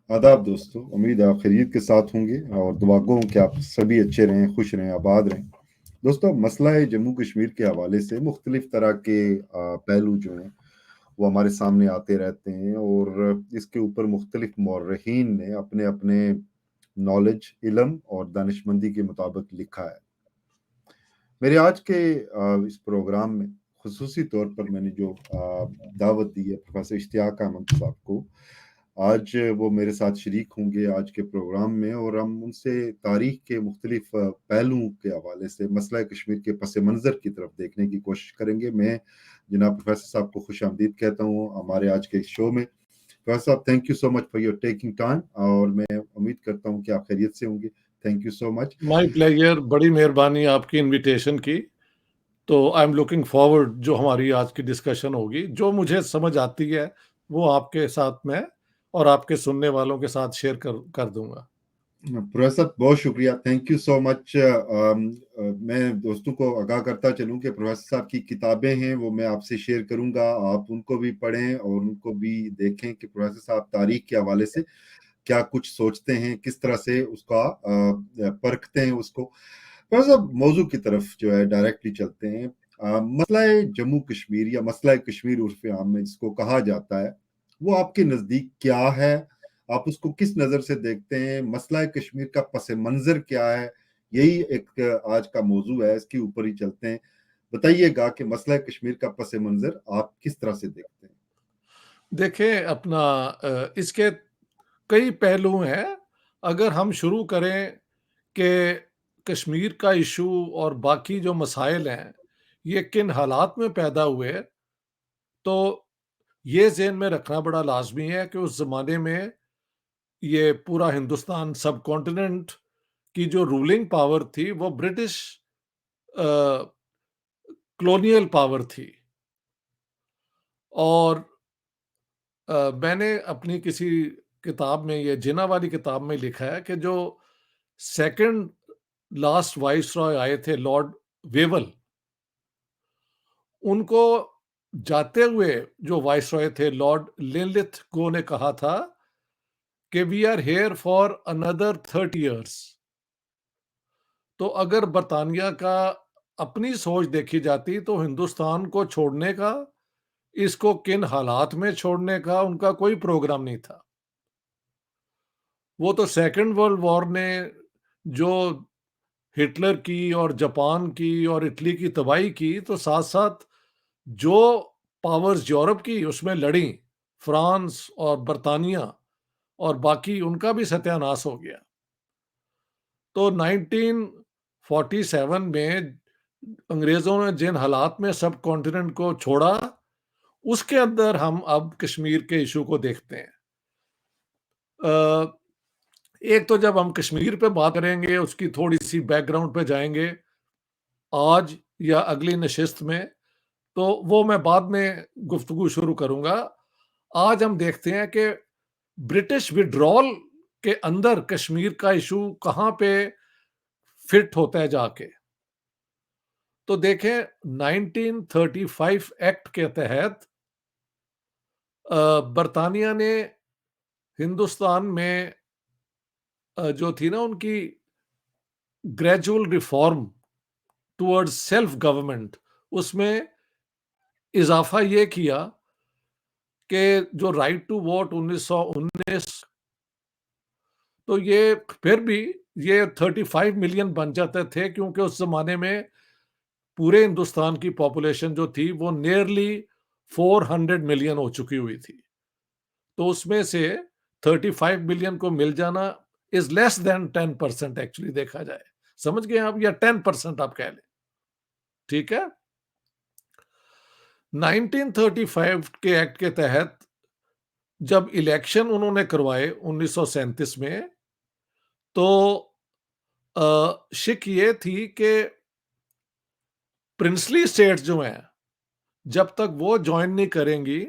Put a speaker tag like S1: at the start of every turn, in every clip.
S1: आदाब दोस्तों, उम्मीद है आप खैरियत के साथ होंगे और दुआ गो हूं कि आप सभी अच्छे रहें, खुश रहें, आबाद रहें। दोस्तों, मसला है जम्मू कश्मीर के हवाले से मुख्तलिफ तरह के पहलू जो हैं वो हमारे सामने आते रहते हैं और इसके ऊपर मुख्तलिफ मौर्रखीन ने अपने अपने नॉलेज, इल्म और दानिशमंदी के मुताबिक लिखा है। मेरे आज के इस प्रोग्राम में खुसूसी तौर पर मैंने जो दावत दी है प्रोफेसर इश्तियाक अहमद साहब को। आज वो मेरे साथ शरीक होंगे आज के प्रोग्राम में और हम उनसे तारीख के मुख्तलिफ पहलुओं के हवाले से मसला कश्मीर के पस मंज़र की तरफ देखने की कोशिश करेंगे। मैं जनाब प्रोफेसर साहब को खुश आमदीद कहता हूँ हमारे आज के इस शो में। प्रोफेसर साहब, thank you so much for your taking time और मैं उम्मीद करता हूँ कि आप खैरियत से होंगे। Thank you so much.
S2: My pleasure, बड़ी मेहरबानी आपकी इनविटेशन की। तो आई एम लुकिंग फॉरवर्ड जो हमारी आज की डिस्कशन होगी, जो मुझे समझ आती है वो आपके साथ में और आपके सुनने वालों के साथ शेयर कर दूंगा।
S1: प्रोफेसर बहुत शुक्रिया, थैंक यू सो मच। मैं दोस्तों को आगाह करता चलूं कि प्रोफेसर साहब की किताबें हैं वो मैं आपसे शेयर करूंगा, आप उनको भी पढ़ें और उनको भी देखें कि प्रोफेसर साहब तारीख के हवाले से क्या कुछ सोचते हैं, किस तरह से उसका परखते हैं उसको। प्रोफेसर साहब, मौजू की तरफ जो है डायरेक्टली चलते हैं। मसला जम्मू कश्मीर या मसला कश्मीर उर्फ आम में जिसको कहा जाता है, वो आपके नज़दीक क्या है? आप उसको किस नज़र से देखते हैं? मसला कश्मीर का पस मंज़र क्या है? यही एक आज का मौजू है, इसके ऊपर ही चलते हैं। बताइएगा कि मसला कश्मीर का पस मंज़र आप किस तरह से देखते हैं?
S2: देखें, अपना इसके कई पहलू हैं। अगर हम शुरू करें कि कश्मीर का इशू और बाकी जो मसाइल हैं ये किन हालात में पैदा हुए, तो ये ज़हन में रखना बड़ा लाजमी है कि उस ज़माने में ये पूरा हिंदुस्तान सब कॉन्टिनेंट की जो रूलिंग पावर थी वो ब्रिटिश कॉलोनियल पावर थी। और मैंने अपनी किसी किताब में, ये जिन्ना वाली किताब में लिखा है कि जो सेकंड लास्ट वाइसरॉय आए थे लॉर्ड वेवल, उनको जाते हुए जो वाइसरॉय थे लॉर्ड लिनलिथ गो ने कहा था कि we are here for another 30 years। तो अगर बरतानिया का अपनी सोच देखी जाती तो हिंदुस्तान को छोड़ने का, इसको किन हालात में छोड़ने का उनका कोई प्रोग्राम नहीं था। वो तो सेकेंड वर्ल्ड वॉर ने जो हिटलर की और जापान की और इटली की तबाही की, तो साथ साथ जो पावर्स यूरोप की उसमें लड़ी, फ्रांस और बरतानिया और बाकी, उनका भी सत्यानाश हो गया। तो 1947 में अंग्रेजों ने जिन हालात में सब कॉन्टिनेंट को छोड़ा, उसके अंदर हम अब कश्मीर के इशू को देखते हैं। एक तो जब हम कश्मीर पे बात करेंगे, उसकी थोड़ी सी बैकग्राउंड पे जाएंगे आज या अगली नशिस्त में, तो वो मैं बाद में गुफ्तगू शुरू करूंगा। आज हम देखते हैं कि ब्रिटिश विड्रॉल के अंदर कश्मीर का इशू कहां पे फिट होता है जाके। तो देखें, 1935 एक्ट के तहत बरतानिया ने हिंदुस्तान में जो थी ना उनकी gradual reform towards self government, उसमें इजाफा ये किया कि जो राइट टू वोट 1919, तो ये फिर भी ये 35 मिलियन बन जाते थे, क्योंकि उस जमाने में पूरे हिंदुस्तान की पॉपुलेशन जो थी वो नियरली 400 मिलियन हो चुकी हुई थी। तो उसमें से 35 मिलियन को मिल जाना इज लेस देन 10% एक्चुअली देखा जाए। समझ गए आप, या 10% आप कह लें, ठीक है। 1935 के एक्ट के तहत जब इलेक्शन उन्होंने करवाए 1937 में, तो शिक ये थी कि प्रिंसली स्टेट्स जो हैं, जब तक वो ज्वाइन नहीं करेंगी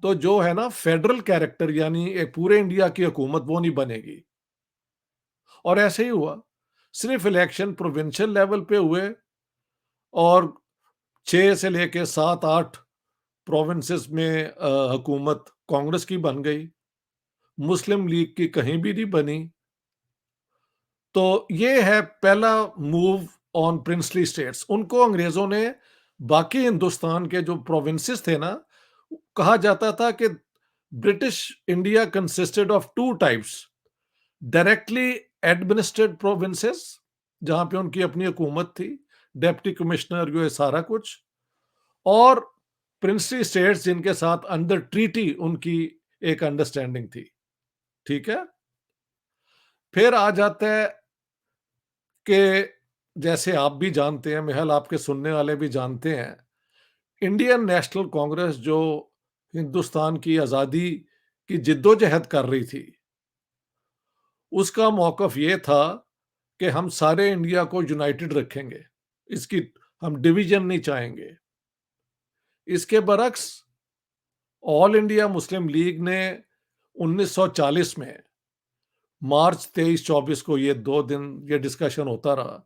S2: तो जो है ना फेडरल कैरेक्टर, यानी एक पूरे इंडिया की हुकूमत, वो नहीं बनेगी। और ऐसे ही हुआ। सिर्फ इलेक्शन प्रोविंशियल लेवल पे हुए और 6 से लेके 7-8 प्रोविंसेस में हुकूमत कांग्रेस की बन गई। मुस्लिम लीग की कहीं भी नहीं बनी। तो ये है पहला मूव ऑन प्रिंसली स्टेट्स। उनको अंग्रेजों ने बाकी हिंदुस्तान के जो प्रोविंसेस थे ना, कहा जाता था कि British India consisted of two types, directly administrated provinces जहां पे उनकी अपनी हुकूमत थी, डेप्टी कमिश्नर, ये सारा कुछ, और प्रिंसली स्टेट्स जिनके साथ अंडर ट्रीटी उनकी एक अंडरस्टैंडिंग थी। ठीक है। फिर आ जाता है कि जैसे आप भी जानते हैं, मेहल आपके सुनने वाले भी जानते हैं, इंडियन नेशनल कांग्रेस जो हिंदुस्तान की आज़ादी की जिद्दोजहद कर रही थी, उसका मौक़िफ़ ये था कि हम सारे इंडिया को यूनाइटेड रखेंगे, इसकी हम डिवीज़न नहीं चाहेंगे। इसके बरक्स ऑल इंडिया मुस्लिम लीग ने 1940 में मार्च 23-24 को, ये 2 दिन ये डिस्कशन होता रहा,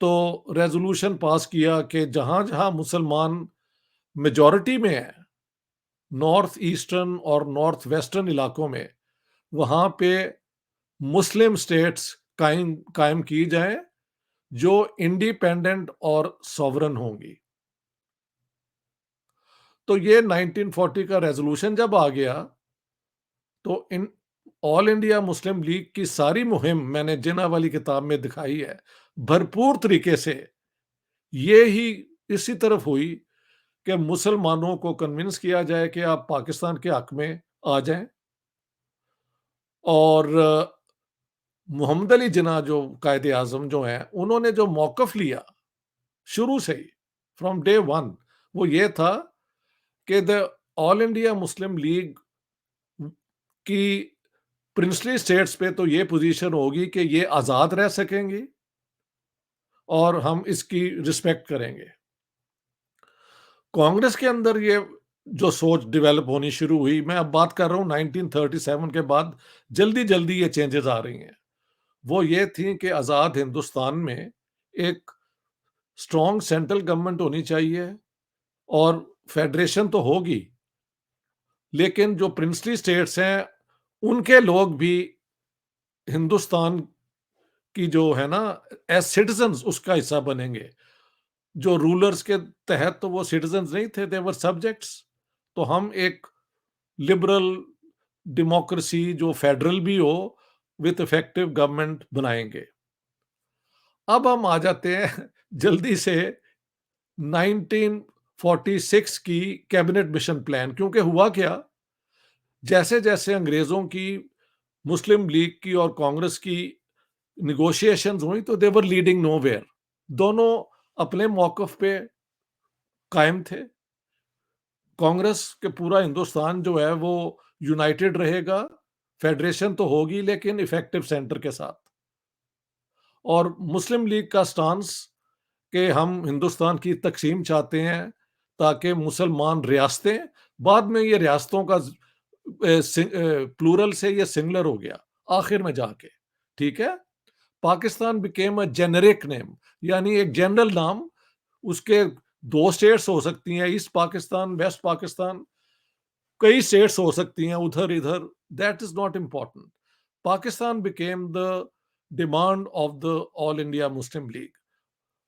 S2: तो रेज़ोल्यूशन पास किया कि जहाँ-जहाँ मुसलमान मेजॉरिटी में है, नॉर्थ ईस्टर्न और नॉर्थ वेस्टर्न इलाकों में, वहाँ पे मुस्लिम स्टेट्स कायम कायम की जाएँ, जो इंडिपेंडेंट और सॉवरेन होंगी। तो ये 1940 का रेज़ोल्यूशन जब आ गया, तो in all India Muslim league की सारी मुहिम मैंने जिन्ना वाली किताब में दिखाई है, भरपूर तरीके से ये ही इसी तरफ हुई कि मुसलमानों को कन्विंस किया जाए कि आप पाकिस्तान के हक में आ जाएं। और मोहम्मद अली जिन्ना जो कायदे आजम जो हैं, उन्होंने जो मौकफ लिया शुरू से ही, फ्रॉम डे वन, वो ये था कि द ऑल इंडिया मुस्लिम लीग की प्रिंसली स्टेट्स पे तो ये पोजीशन होगी कि ये आज़ाद रह सकेंगी और हम इसकी रिस्पेक्ट करेंगे। कांग्रेस के अंदर ये जो सोच डेवलप होनी शुरू हुई, मैं अब बात कर रहा हूँ 1937 के बाद, जल्दी-जल्दी ये चेंजेस आ रही हैं। वो ये थी कि आज़ाद हिंदुस्तान में एक स्ट्रॉन्ग सेंट्रल गवर्नमेंट होनी चाहिए और फेडरेशन तो होगी, लेकिन जो प्रिंसली स्टेट्स हैं, उनके लोग भी हिंदुस्तान की जो है ना एज़ सिटिज़न्स उसका हिस्सा बनेंगे। जो रूलर्स के तहत तो वो सिटिज़न्स नहीं थे, दे वर सब्जेक्ट्स। तो हम एक लिबरल डेमोक्रेसी जो फेडरल भी हो, विथ इफेक्टिव गवर्नमेंट बनाएँगे। अब हम आ जाते हैं जल्दी से 1946 की कैबिनेट मिशन प्लान, क्योंकि हुआ क्या, जैसे-जैसे अंग्रेज़ों की, मुस्लिम लीग की और कांग्रेस की नेगोशिएशंस हुई, तो दे वर लीडिंग नोवेयर। दोनों अपने मौक़िफ़ पे कायम थे। कांग्रेस के पूरा हिंदुस्तान जो है वो यूनाइटेड रहेगा, फेडरेशन तो होगी लेकिन इफेक्टिव सेंटर के साथ। और मुस्लिम लीग का स्टांस कि हम हिंदुस्तान की तकसीम चाहते हैं ताकि मुसलमान रियासतें, बाद में ये रियासतों का प्लूरल से ये सिंगुलर हो गया आखिर में जाके। ठीक है। Pakistan became a generic name, यानी एक जनरल नाम। उसके दो स्टेट्स हो सकती हैं, ईस्ट पाकिस्तान, वेस्ट पाकिस्तान, कई स्टेट्स हो सकती हैं उधर इधर, that is not important. Pakistan became the demand of the All India Muslim league.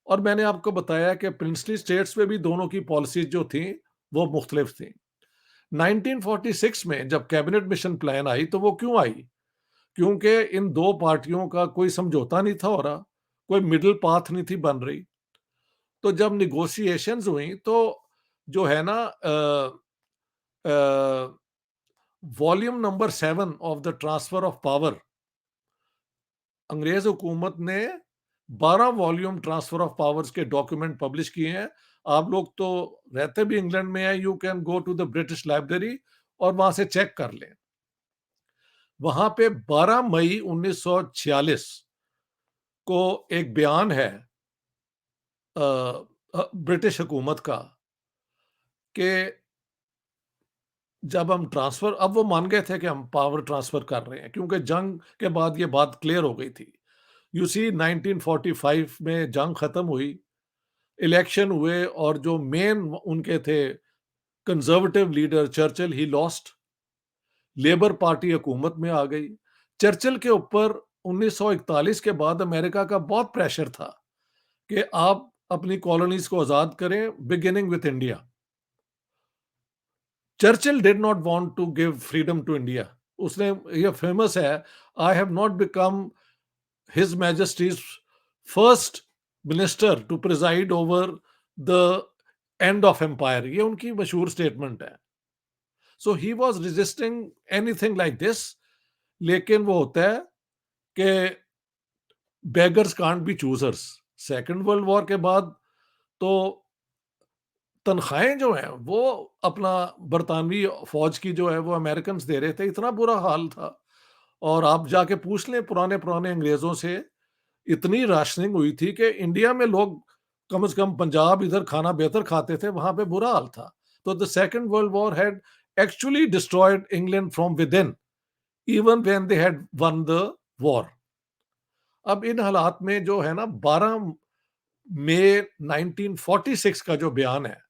S2: और मैंने आपको बताया कि प्रिंसली स्टेट्स में भी दोनों की पॉलिसीज जो थी वो मुख्तलिफ थी। 1946 में जब कैबिनेट मिशन प्लान आई, तो वो क्यों आई? क्योंकि इन दो पार्टियों का कोई समझौता नहीं था हो रहा, कोई मिडिल पाथ नहीं थी बन रही। तो जब निगोशिएशंस हुई, तो जो है ना volume number 7 of the transfer of power, अंग्रेज हुकूमत ने 12 वॉल्यूम ट्रांसफर ऑफ पावर्स के डॉक्यूमेंट पब्लिश किए हैं। आप लोग तो रहते भी इंग्लैंड में हैं, you can go to the British library और वहां से चेक कर लें। वहां पे 12 मई 1946 को एक बयान है ब्रिटिश हुकूमत का कि जब हम ट्रांसफर, अब वो मान गए थे कि हम पावर ट्रांसफर कर रहे हैं, क्योंकि जंग के बाद ये बात क्लियर हो गई थी। यू सी 1945 में जंग खत्म हुई, इलेक्शन हुए, और जो मेन उनके थे conservative leader Churchill, he lost. Labour party हुकूमत में आ गई। चर्चिल के ऊपर 1941 के बाद अमेरिका का बहुत प्रेशर था कि आप अपनी कॉलोनीज को आजाद करें, beginning with India. Churchill did not want to give freedom to India. उसने, ये फेमस है, I have not become his majesty's first minister to preside over the end of empire, ये उनकी मशहूर स्टेटमेंट है। So he was resisting anything like this. लेकिन वो होता है कि beggars can't be choosers. Second world war के बाद तो तनख्वाहें जो हैं वो अपना बरतानवी फौज की जो है वो अमेरिकन दे रहे थे, इतना बुरा हाल था। और आप जाके पूछ लें पुराने पुराने अंग्रेजों से, इतनी राशनिंग हुई थी कि इंडिया में लोग कम से कम पंजाब इधर खाना बेहतर खाते थे, वहां पे बुरा हाल था। तो the second world war had actually destroyed England from with in, even when they had one the war. अब इन हालात में जो है ना, 12 मई 1946 का जो बयान है,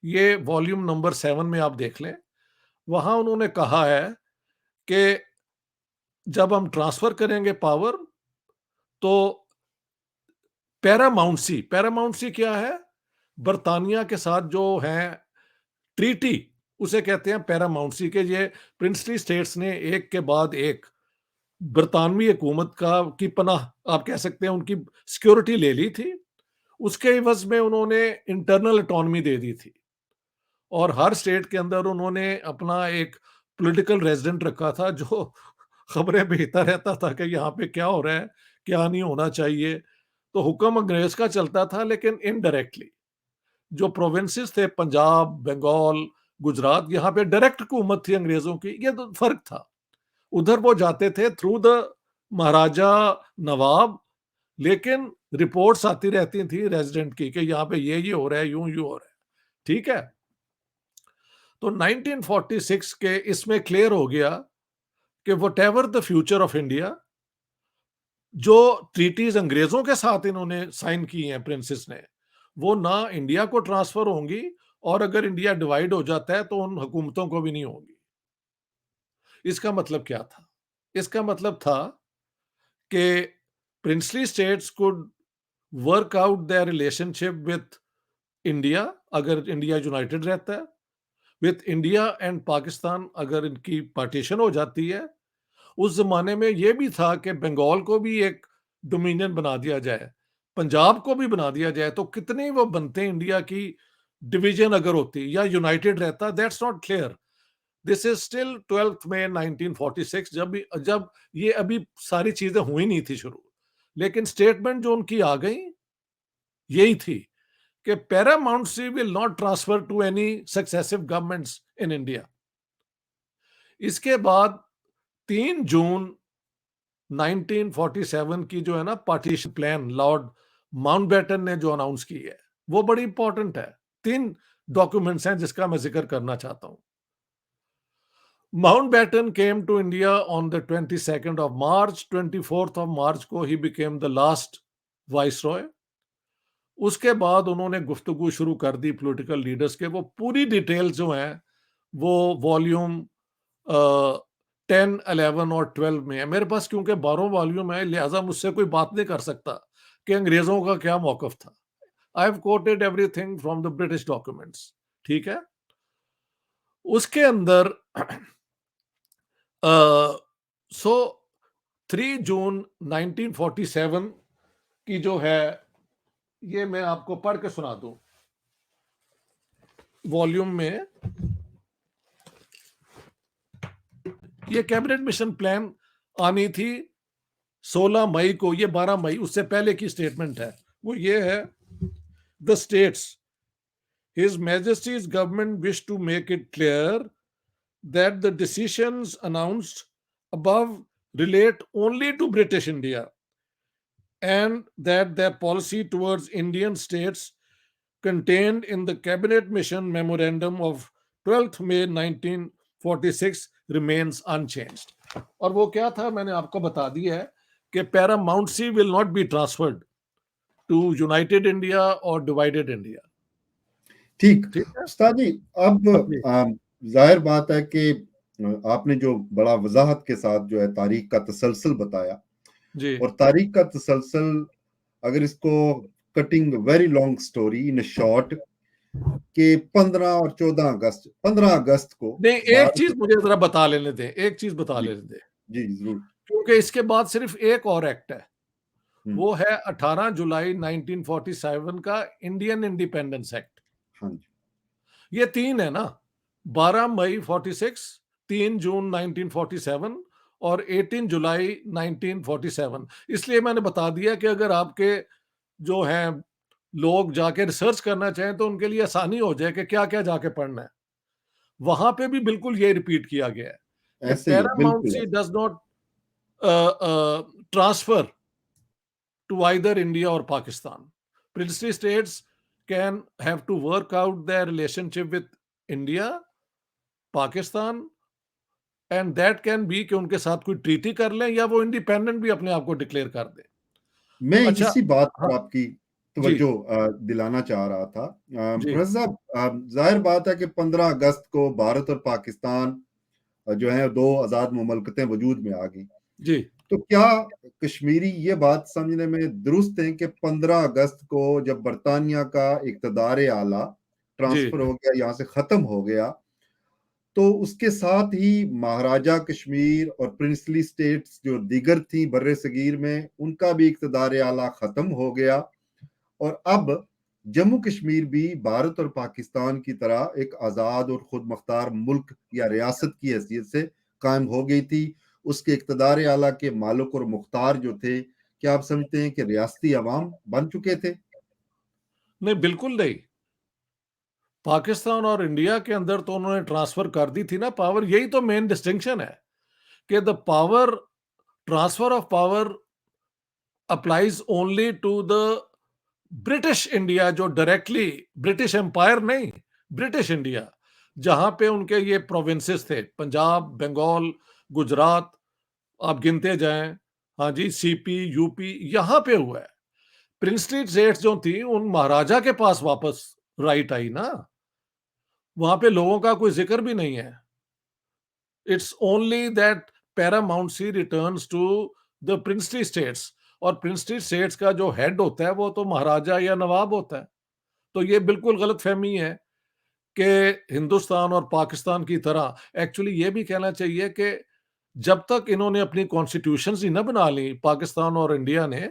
S2: ये वॉल्यूम नंबर 7 में आप देख लें। वहां उन्होंने कहा है कि जब हम ट्रांसफर करेंगे पावर, तो पैरामाउंसी, पैरामाउंसी क्या है? बर्तानिया के साथ जो है ट्रीटी, उसे कहते हैं पैरामाउंसी। के ये प्रिंसली स्टेट्स ने एक के बाद एक बरतानवी हुकूमत का की पनाह आप कह सकते हैं, उनकी सिक्योरिटी ले ली थी। उसके इवज में उन्होंने इंटरनल ऑटोनॉमी दे दी थी, और हर स्टेट के अंदर उन्होंने अपना एक पॉलिटिकल रेजिडेंट रखा था जो खबरें भेजता रहता था कि यहाँ पे क्या हो रहा है, क्या नहीं होना चाहिए। तो हुक्म अंग्रेज का चलता था, लेकिन इनडायरेक्टली जो प्रोविंसेस थे, पंजाब, बंगाल, गुजरात, यहाँ पे डायरेक्ट हुकूमत थी अंग्रेजों की। ये तो फर्क था। उधर वो जाते थे थ्रू द महाराजा नवाब, लेकिन रिपोर्ट्स आती रहती थी रेजिडेंट की कि यहाँ पे ये हो रहा है, यूं यूं हो रहा है। ठीक है। तो 1946 के इसमें क्लियर हो गया कि what ever the future of India, जो ट्रीटीज अंग्रेजों के साथ इन्होंने साइन की हैं प्रिंसेस ने, वो ना इंडिया को ट्रांसफर होंगी, और अगर इंडिया डिवाइड हो जाता है तो उन हुकूमतों को भी नहीं होंगी। इसका मतलब क्या था? इसका मतलब था कि princely states could work out their relationship with India, अगर इंडिया यूनाइटेड रहता है, विथ इंडिया एंड पाकिस्तान अगर इनकी पार्टीशन हो जाती है। उस जमाने में यह भी था कि बंगाल को भी एक डोमिनियन बना दिया जाए, पंजाब को भी बना दिया जाए, तो कितने वो बनते इंडिया की डिवीजन अगर होती या यूनाइटेड रहता, that's not clear. This is still 12 मई 1946, जब ये अभी सारी चीजें हुई नहीं थी शुरू, लेकिन स्टेटमेंट जो उनकी आ गई यही थी कि paramountcy will not transfer to any successive governments in India. इसके बाद 3 जून 1947 की जो है ना पार्टीशन प्लान, लॉर्ड माउंटबेटन ने जो अनाउंस की है, वो बड़ी इंपॉर्टेंट है। 3 डॉक्यूमेंट्स हैं जिसका मैं जिक्र करना चाहता हूं। Mountbatten came to India on the 22nd of March. 24th of March को ही बिकेम द लास्ट वाइसरॉय। उसके बाद उन्होंने गुफ्तगू शुरू कर दी पॉलिटिकल लीडर्स के। वो पूरी डिटेल्स जो हैं वो वॉल्यूम 10, 11 और 12 में है मेरे पास, क्योंकि 12 वॉल्यूम है, लिहाजा मुझसे कोई बात नहीं कर सकता कि अंग्रेजों का क्या मौकफ था। I have coated everything from the British documents. ठीक है। उसके अंदर सो 3 जून 1947 की जो है, ये मैं आपको पढ़ के सुना दूं। वॉल्यूम में ये कैबिनेट मिशन प्लान आनी थी 16 मई को, ये 12 मई उससे पहले की स्टेटमेंट है। वो ये है, the states, his majesty's government wish to make it clear that the decisions announced above relate only to British India, and that their policy towards Indian states contained in the Cabinet Mission Memorandum of 12th May 1946 remains unchanged. और वो क्या था मैंने आपको बता दिया है कि paramountcy will not be transferred to united India और डिवाइडेड इंडिया।
S1: ठीक
S2: ठीक है।
S1: उस्ताद जी, अब
S2: हाँ जी।
S1: जाहिर बात है कि आपने जो बड़ा वजाहत के साथ जो है तारीख का तसलसल बताया,
S2: जी,
S1: और तारीख का तसलसल, अगर इसको cutting very long story in short, कि 15 अगस्त को
S2: नहीं, एक
S1: भारत,
S2: चीज़ मुझे ज़रा बता लेने दें, एक चीज़ बता
S1: जी
S2: लेने दें,
S1: जी जरूर।
S2: क्योंकि इसके बाद सिर्फ़ एक और एक्ट है,
S1: हम्म,
S2: वो है 18 जुलाई 1947 का इंडियन इंडिपेंडेंस एक्ट।
S1: हाँ जी।
S2: ये 3 है ना, 12 मई 46, 3 जून 1947 और 18 जुलाई 1947। इसलिए मैंने बता दिया कि अगर आपके जो हैं लोग जाके रिसर्च करना चाहें तो उनके लिए आसानी हो जाए कि क्या-क्या जाके पढ़ना है। वहाँ पे भी बिल्कुल ये रिपीट किया गया है कि
S1: ऐसे ही है,
S2: पैरामाउंट
S1: बिल्कुल
S2: सी
S1: ऐसे।
S2: Does not transfer to either India or Pakistan. Princely states can have to work out their relationship with India, Pakistan, and that can be कि उनके साथ कोई ट्रीटी कर लें या वो इंडिपेंडेंट भी अपने आप को डिक्लेयर कर दें।
S1: मैं
S2: अच्छा,
S1: इसी बात
S2: हाँ,
S1: पर आपकी
S2: जी,
S1: तवज्जो दिलाना चाह रहा था।
S2: जी,
S1: प्रोफेसर साहब, जाहिर बात है कि 15 अगस्त को भारत और पाकिस्तान जो है दो आज़ाद मुमलकतें वजूद में आ गई।
S2: जी,
S1: तो क्या कश्मीरी ये बात समझने में दुरुस्त है कि 15 अगस्त को जब बरतानिया का इक़्तिदार आला
S2: जी।
S1: ट्रांसफर हो गया, यहाँ से ख़त्म हो गया, तो उसके साथ ही महाराजा कश्मीर और प्रिंसली स्टेट्स जो दीगर थी बर्रे सगीर में, उनका भी इक़्तिदार आला ख़त्म हो गया, और अब जम्मू कश्मीर भी भारत और पाकिस्तान की तरह एक आज़ाद और खुद मुख्तार मुल्क या रियासत की हैसियत से कायम हो गई थी। उसके इक़्तिदार आला के मालिक और मुख्तार जो थे, क्या आप समझते हैं कि रियासती अवाम बन चुके थे?
S2: नहीं, बिल्कुल नहीं। पाकिस्तान और इंडिया के अंदर तो उन्होंने ट्रांसफर कर दी थी ना पावर, यही तो मेन डिस्टिंक्शन है कि the power transfer of power applies only to the British India, जो डायरेक्टली ब्रिटिश एम्पायर नहीं, ब्रिटिश इंडिया, जहां पे उनके ये प्रोविंसेस थे, पंजाब, बंगाल, गुजरात, आप गिनते जाएं, हाँ जी, सीपी, यूपी, यहां पे हुआ है। प्रिंसली स्टेट्स जो थी उन महाराजा के पास वापस राइट आई ना, वहां पे लोगों का कोई जिक्र भी नहीं है। It's only that paramount returns to the princely states, और प्रिंसली स्टेट्स का जो हेड होता है वो तो महाराजा या नवाब होता है। तो ये बिल्कुल गलतफहमी है कि हिंदुस्तान और पाकिस्तान की तरह, एक्चुअली ये भी कहना चाहिए कि जब तक इन्होंने अपनी कॉन्स्टिट्यूशंस ही ना बना ली पाकिस्तान और इंडिया ने,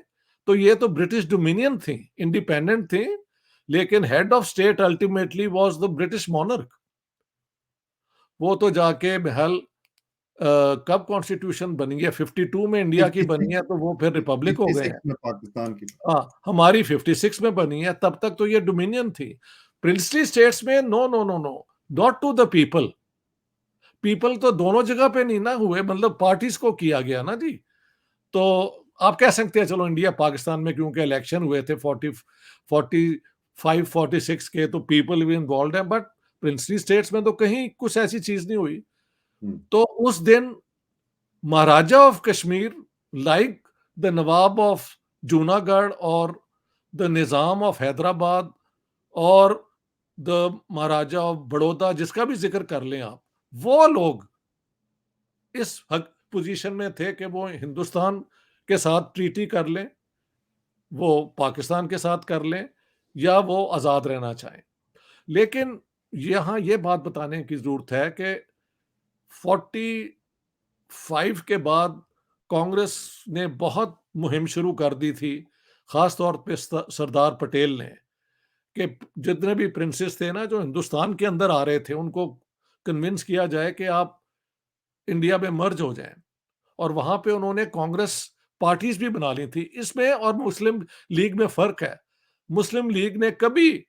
S2: तो ये तो ब्रिटिश डोमिनियन थी, इंडिपेंडेंट थी, लेकिन head of state ultimately was the British monarch. वो तो जाके महल कब कॉन्स्टिट्यूशन बनी है, 52 में इंडिया की बनी है,
S1: 56,
S2: तो वो फिर रिपब्लिक हो गए हैं।
S1: 56 में पाकिस्तान की।
S2: हाँ, हमारी 56 में बनी है, तब तक तो ये डोमिनियन थी। प्रिंसली स्टेट्स में no, no, no, no, not to the people. People तो दोनों जगह पे नहीं ना हुए, मतलब पार्टीज को किया गया ना जी। तो आप कह सकते हैं चलो इंडिया पाकिस्तान में क्योंकि इलेक्शन हुए थे 45 46 के, तो पीपल भी इन्वॉल्व है, बट प्रिंसली स्टेट्स में तो कहीं कुछ ऐसी चीज नहीं हुई।
S1: हम्म,
S2: तो उस दिन maharaja of Kashmir, like the nawab of Junagadh और द निजाम ऑफ हैदराबाद और द महाराजा ऑफ बड़ौदा, जिसका भी जिक्र कर लें आप, वो लोग इस हक पोजीशन में थे कि वो हिंदुस्तान के साथ ट्रीटी कर लें, वो पाकिस्तान के साथ कर लें, या वो आज़ाद रहना चाहें। लेकिन यहाँ ये बात बताने की ज़रूरत है कि 45 के बाद कांग्रेस ने बहुत मुहिम शुरू कर दी थी, ख़ास तौर पे सरदार पटेल ने, कि जितने भी प्रिंसेस थे ना जो हिंदुस्तान के अंदर आ रहे थे, उनको कन्विंस किया जाए कि आप इंडिया में मर्ज हो जाएँ। और वहां पे उन्होंने कांग्रेस पार्टीज भी बना ली थी। इसमें और मुस्लिम लीग में फर्क है। मुस्लिम लीग ने कभी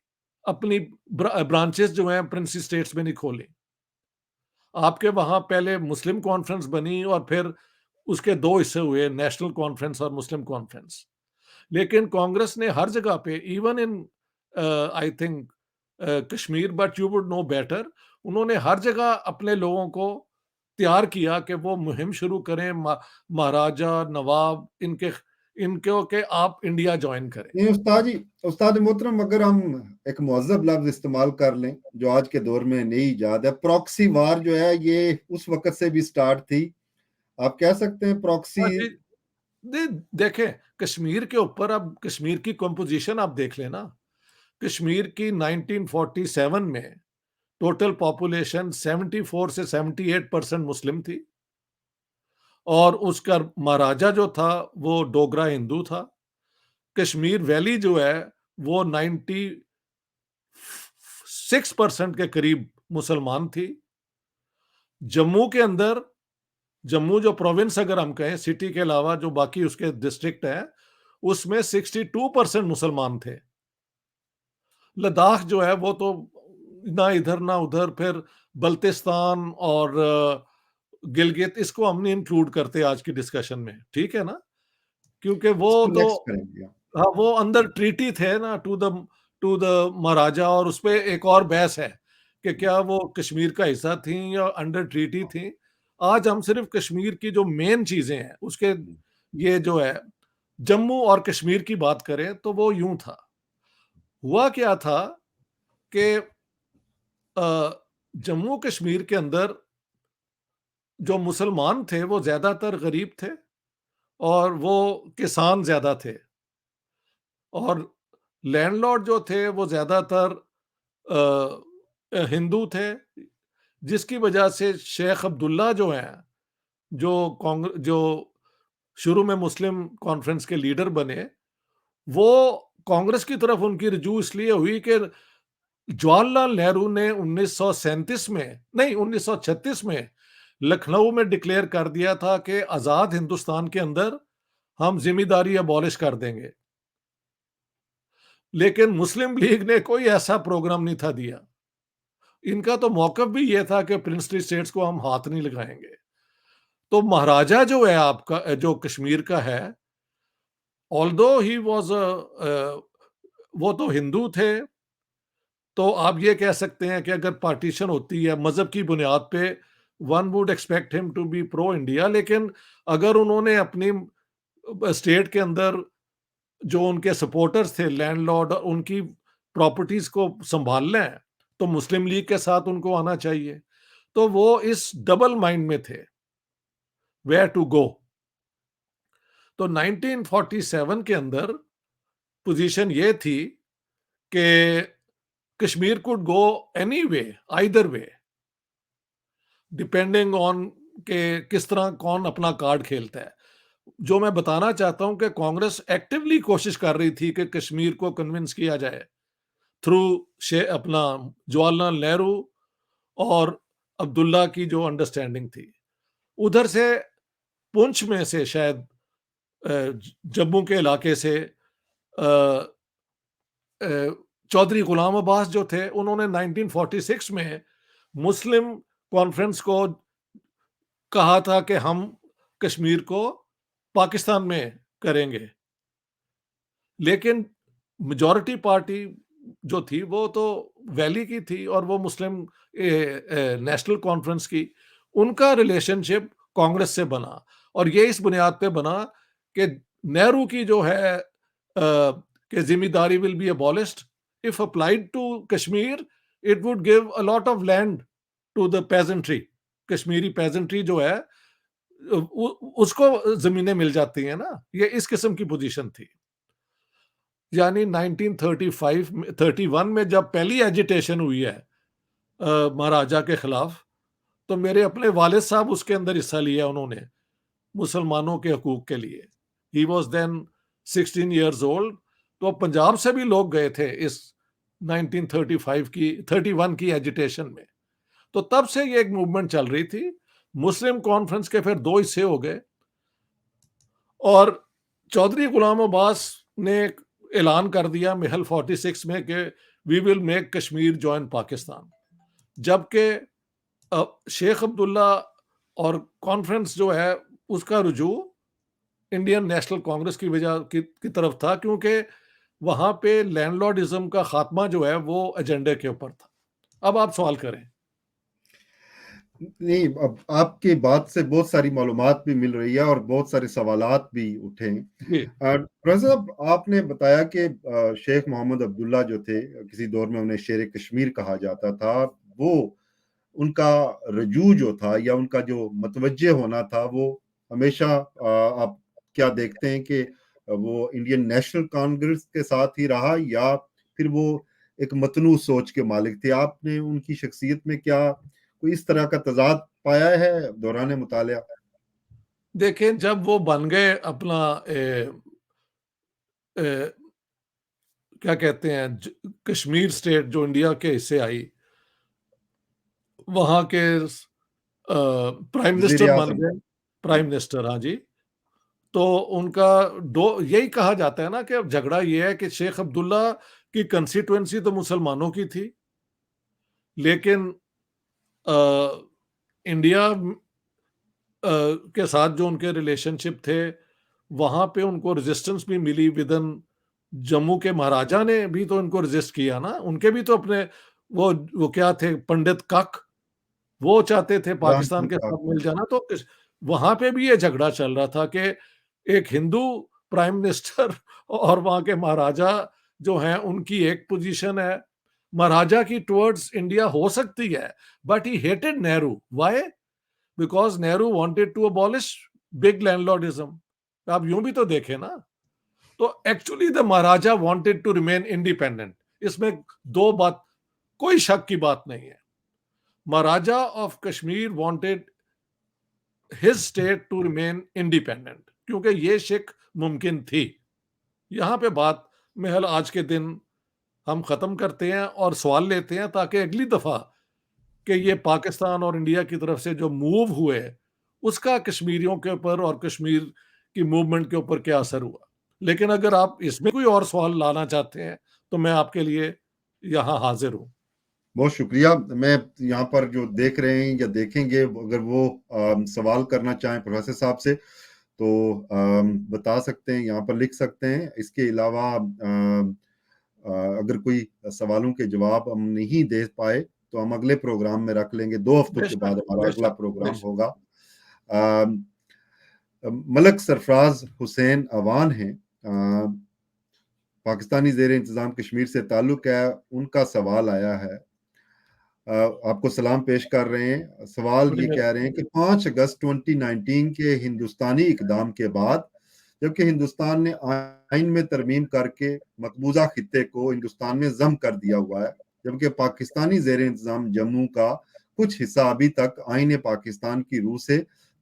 S2: अपनी ब्रांचेस जो हैं प्रिंसी स्टेट्स में नहीं खोली। आपके वहां पहले मुस्लिम कॉन्फ्रेंस बनी और फिर उसके दो हिस्से हुए, नेशनल कॉन्फ्रेंस और मुस्लिम कॉन्फ्रेंस। लेकिन कांग्रेस ने हर जगह पे, even in I think Kashmir, but you would know better, उन्होंने हर जगह अपने लोगों को तैयार किया कि वो मुहिम शुरू करें, महाराजा, नवाब, इनके इनको कि आप इंडिया ज्वाइन करें।
S1: नहीं उस्ताद जी, उस्ताद मोहतरम, अगर हम एक मुहज़्ज़ब लफ्ज इस्तेमाल कर लें जो आज के दौर में नई इजाद है, प्रॉक्सी वार जो है ये उस वक्त से भी स्टार्ट थी। आप कह सकते हैं प्रॉक्सी।
S2: हाँ जी, देखें कश्मीर के ऊपर, अब कश्मीर की कंपोजिशन आप देख लेना। कश्मीर की 1947 में टोटल पॉपुलेशन 74 से 78% मुस्लिम थी, और उसका महाराजा जो था वो डोगरा हिंदू था। कश्मीर वैली जो है वो 96% के करीब मुसलमान थी। जम्मू के अंदर, जम्मू जो प्रोविंस अगर हम कहें, सिटी के अलावा जो बाकी उसके डिस्ट्रिक्ट हैं, उसमें 62% मुसलमान थे। लद्दाख जो है वो तो ना इधर ना उधर, फिर बल्तिस्तान और गिलगित, इसको हम नहीं इंक्लूड करते आज की डिस्कशन में, ठीक है ना? क्योंकि वो
S1: इसको
S2: तो,
S1: नेक्स्ट करेंगे।
S2: हाँ, वो अंदर ट्रीटी थे ना, टू द महाराजा, और उसपे एक और बहस है कि क्या वो कश्मीर का हिस्सा थी या अंडर ट्रीटी थी। आज हम सिर्फ कश्मीर की जो मेन चीजें हैं उसके, ये जो है जम्मू और कश्मीर की बात करें तो वो यूं था। हुआ क्या था कि जम्मू कश्मीर के अंदर जो मुसलमान थे वो ज्यादातर गरीब थे, और वो किसान ज्यादा थे, और लैंडलॉर्ड जो थे वो ज्यादातर हिंदू थे, जिसकी वजह से शेख अब्दुल्ला जो हैं, जो शुरू में मुस्लिम कॉन्फ्रेंस के लीडर बने, वो कांग्रेस की तरफ उनकी रुजू इसलिए हुई कि जवाहरलाल नेहरू ने 1937 में, नहीं 1936 में लखनऊ में डिक्लेयर कर दिया था कि आजाद हिंदुस्तान के अंदर हम जिम्मेदारी अबॉलिश कर देंगे। लेकिन मुस्लिम लीग ने कोई ऐसा प्रोग्राम नहीं था दिया। इनका तो मौकफ भी ये था कि प्रिंसली स्टेट्स को हम हाथ नहीं लगाएंगे। तो महाराजा जो है आपका, जो कश्मीर का है, ऑल्दो ही वाज वो तो हिंदू थे, तो आप ये कह सकते हैं कि अगर पार्टीशन होती है मजहब की बुनियाद पे, one would expect him to be pro India. लेकिन अगर उन्होंने अपनी स्टेट के अंदर जो उनके सपोर्टर्स थे, लैंडलॉर्ड, उनकी प्रॉपर्टीज को संभाल लें, तो मुस्लिम लीग के साथ उनको आना चाहिए। तो वो इस डबल माइंड में थे, वेयर टू गो। तो 1947 के अंदर पोजीशन ये थी कि Kashmir could go any way, either way, depending on के किस तरह कौन अपना कार्ड खेलता है। जो मैं बताना चाहता हूं कि कांग्रेस एक्टिवली कोशिश कर रही थी कि कश्मीर को कन्विंस किया जाए थ्रू अपना जवाहरलाल नेहरू और अब्दुल्ला की जो अंडरस्टैंडिंग थी। उधर से पुंछ में से शायद जम्मू के इलाके से चौधरी गुलाम अब्बास जो थे, उन्होंने 1946 में मुस्लिम कॉन्फ्रेंस को कहा था कि हम कश्मीर को पाकिस्तान में करेंगे। लेकिन मेजॉरिटी पार्टी जो थी वो तो वैली की थी, और वो मुस्लिम नेशनल कॉन्फ्रेंस की, उनका रिलेशनशिप कांग्रेस से बना, और ये इस बुनियाद पे बना कि नेहरू की जो है कि जिम्मेदारी will be abolished if applied to Kashmir, it would give a lot of land to the peasantry. Kashmiri peasantry जो है उसको जमीनें मिल जाती हैं ना, ये इस किस्म की पोजीशन थी। यानी 1935 में, 31 में जब पहली एजिटेशन हुई है महाराजा के खिलाफ, तो मेरे अपने वालिद साहब उसके अंदर हिस्सा लिया उन्होंने, मुसलमानों के हकूक के लिए। He was then 16 years old. तो पंजाब से भी लोग गए थे इस 1935 की, 31 की एजिटेशन में। तो तब से ये एक मूवमेंट चल रही थी। मुस्लिम कॉन्फ्रेंस के फिर दो हिस्से हो गए, और चौधरी गुलाम अब्बास ने ऐलान कर दिया महल 46 में कि we will make Kashmir join Pakistan. जबकि शेख अब्दुल्ला और कॉन्फ्रेंस जो है उसका रुजू इंडियन नेशनल कांग्रेस की वजह की तरफ था, क्योंकि वहां पे लैंडलॉर्डिज्म का खात्मा जो है वो एजेंडे के ऊपर था। अब आप सवाल करें।
S1: नहीं, अब आपकी बात से बहुत सारी मालूमात भी मिल रही है और बहुत सारे सवालात भी उठे हैं।
S2: जी,
S1: प्रोफेसर साहब, आपने बताया कि शेख मोहम्मद अब्दुल्ला जो थे, किसी दौर में उन्हें शेर कश्मीर कहा जाता था, वो उनका रजू जो था या उनका जो मतवज्जे होना था वो हमेशा आप क्या देखते हैं कि वो इंडियन नेशनल कांग्रेस के साथ ही रहा या फिर वो एक मतनू सोच के मालिक थे? आपने उनकी शख्सियत में क्या कोई इस तरह का तजाद पाया है दौरान मुतालिया?
S2: देखिए जब वो बन गए अपना ए, क्या कहते हैं कश्मीर स्टेट जो इंडिया के हिस्से आई, वहां के प्राइम
S1: वजीर
S2: मिनिस्टर बन
S1: आजम।
S2: गए। प्राइम मिनिस्टर, हाँ जी। तो उनका दो यही कहा जाता है ना कि अब झगड़ा ये है कि शेख अब्दुल्ला की कंस्टिट्यूएंसी तो मुसलमानों की थी, लेकिन अ, इंडिया के साथ जो उनके रिलेशनशिप थे, वहां पे उनको रेजिस्टेंस भी मिली विद इन। जम्मू के महाराजा ने भी तो इनको रेजिस्ट किया ना, उनके भी तो अपने वो क्या थे, पंडित काक, वो चाहते थे पाकिस्तान
S1: रामचंद्र
S2: के
S1: का।
S2: साथ मिल जाना। तो वहां पे भी ये झगड़ा चल रहा था कि एक हिंदू प्राइम मिनिस्टर और वहां के महाराजा जो हैं उनकी एक पोजीशन है। महाराजा की टुवर्ड्स इंडिया हो सकती है, but he hated Nehru. Why? Because Nehru wanted to abolish big landlordism. आप यूं भी तो देखें ना, तो actually the maharaja wanted to remain independent. इसमें दो बात, कोई शक की बात नहीं है। Maharaja of Kashmir wanted his state to remain independent, क्योंकि ये शिक मुमकिन थी। यहां पे बात महल आज के दिन हम खत्म करते हैं और सवाल लेते हैं, ताकि अगली दफा कि ये पाकिस्तान और इंडिया की तरफ से जो मूव हुए, उसका कश्मीरियों के ऊपर और कश्मीर की मूवमेंट के ऊपर क्या असर हुआ। लेकिन अगर आप इसमें कोई और सवाल लाना चाहते हैं, तो मैं आपके लिए यहाँ हाजिर हूँ।
S1: बहुत शुक्रिया। मैं यहाँ पर जो देख रहे हैं या देखेंगे, अगर वो सवाल करना चाहें प्रोफेसर साहब से तो बता सकते हैं, यहाँ पर लिख सकते हैं। इसके अलावा अगर कोई सवालों के जवाब हम नहीं दे पाए तो हम अगले प्रोग्राम में रख लेंगे। 2 हफ्तों के
S2: बेशक,
S1: बाद हमारा अगला
S2: बेशक,
S1: प्रोग्राम
S2: बेशक।
S1: होगा। मलक सरफराज हुसैन अवान हैं, पाकिस्तानी जेर इंतजाम कश्मीर से ताल्लुक है। उनका सवाल आया है, आपको सलाम पेश कर रहे हैं। सवाल
S2: बड़ी
S1: ये कह रहे हैं कि 5 अगस्त 2019 के हिंदुस्तानी इकदाम के बाद, जबकि हिंदुस्तान ने आइन में तरमीम करके मकबूजा खित्ते को हिंदुस्तान में जम कर दिया हुआ है, जबकि पाकिस्तानी जेर इंतजाम जम्मू का कुछ हिस्सा अभी तक आइन पाकिस्तान की रूह से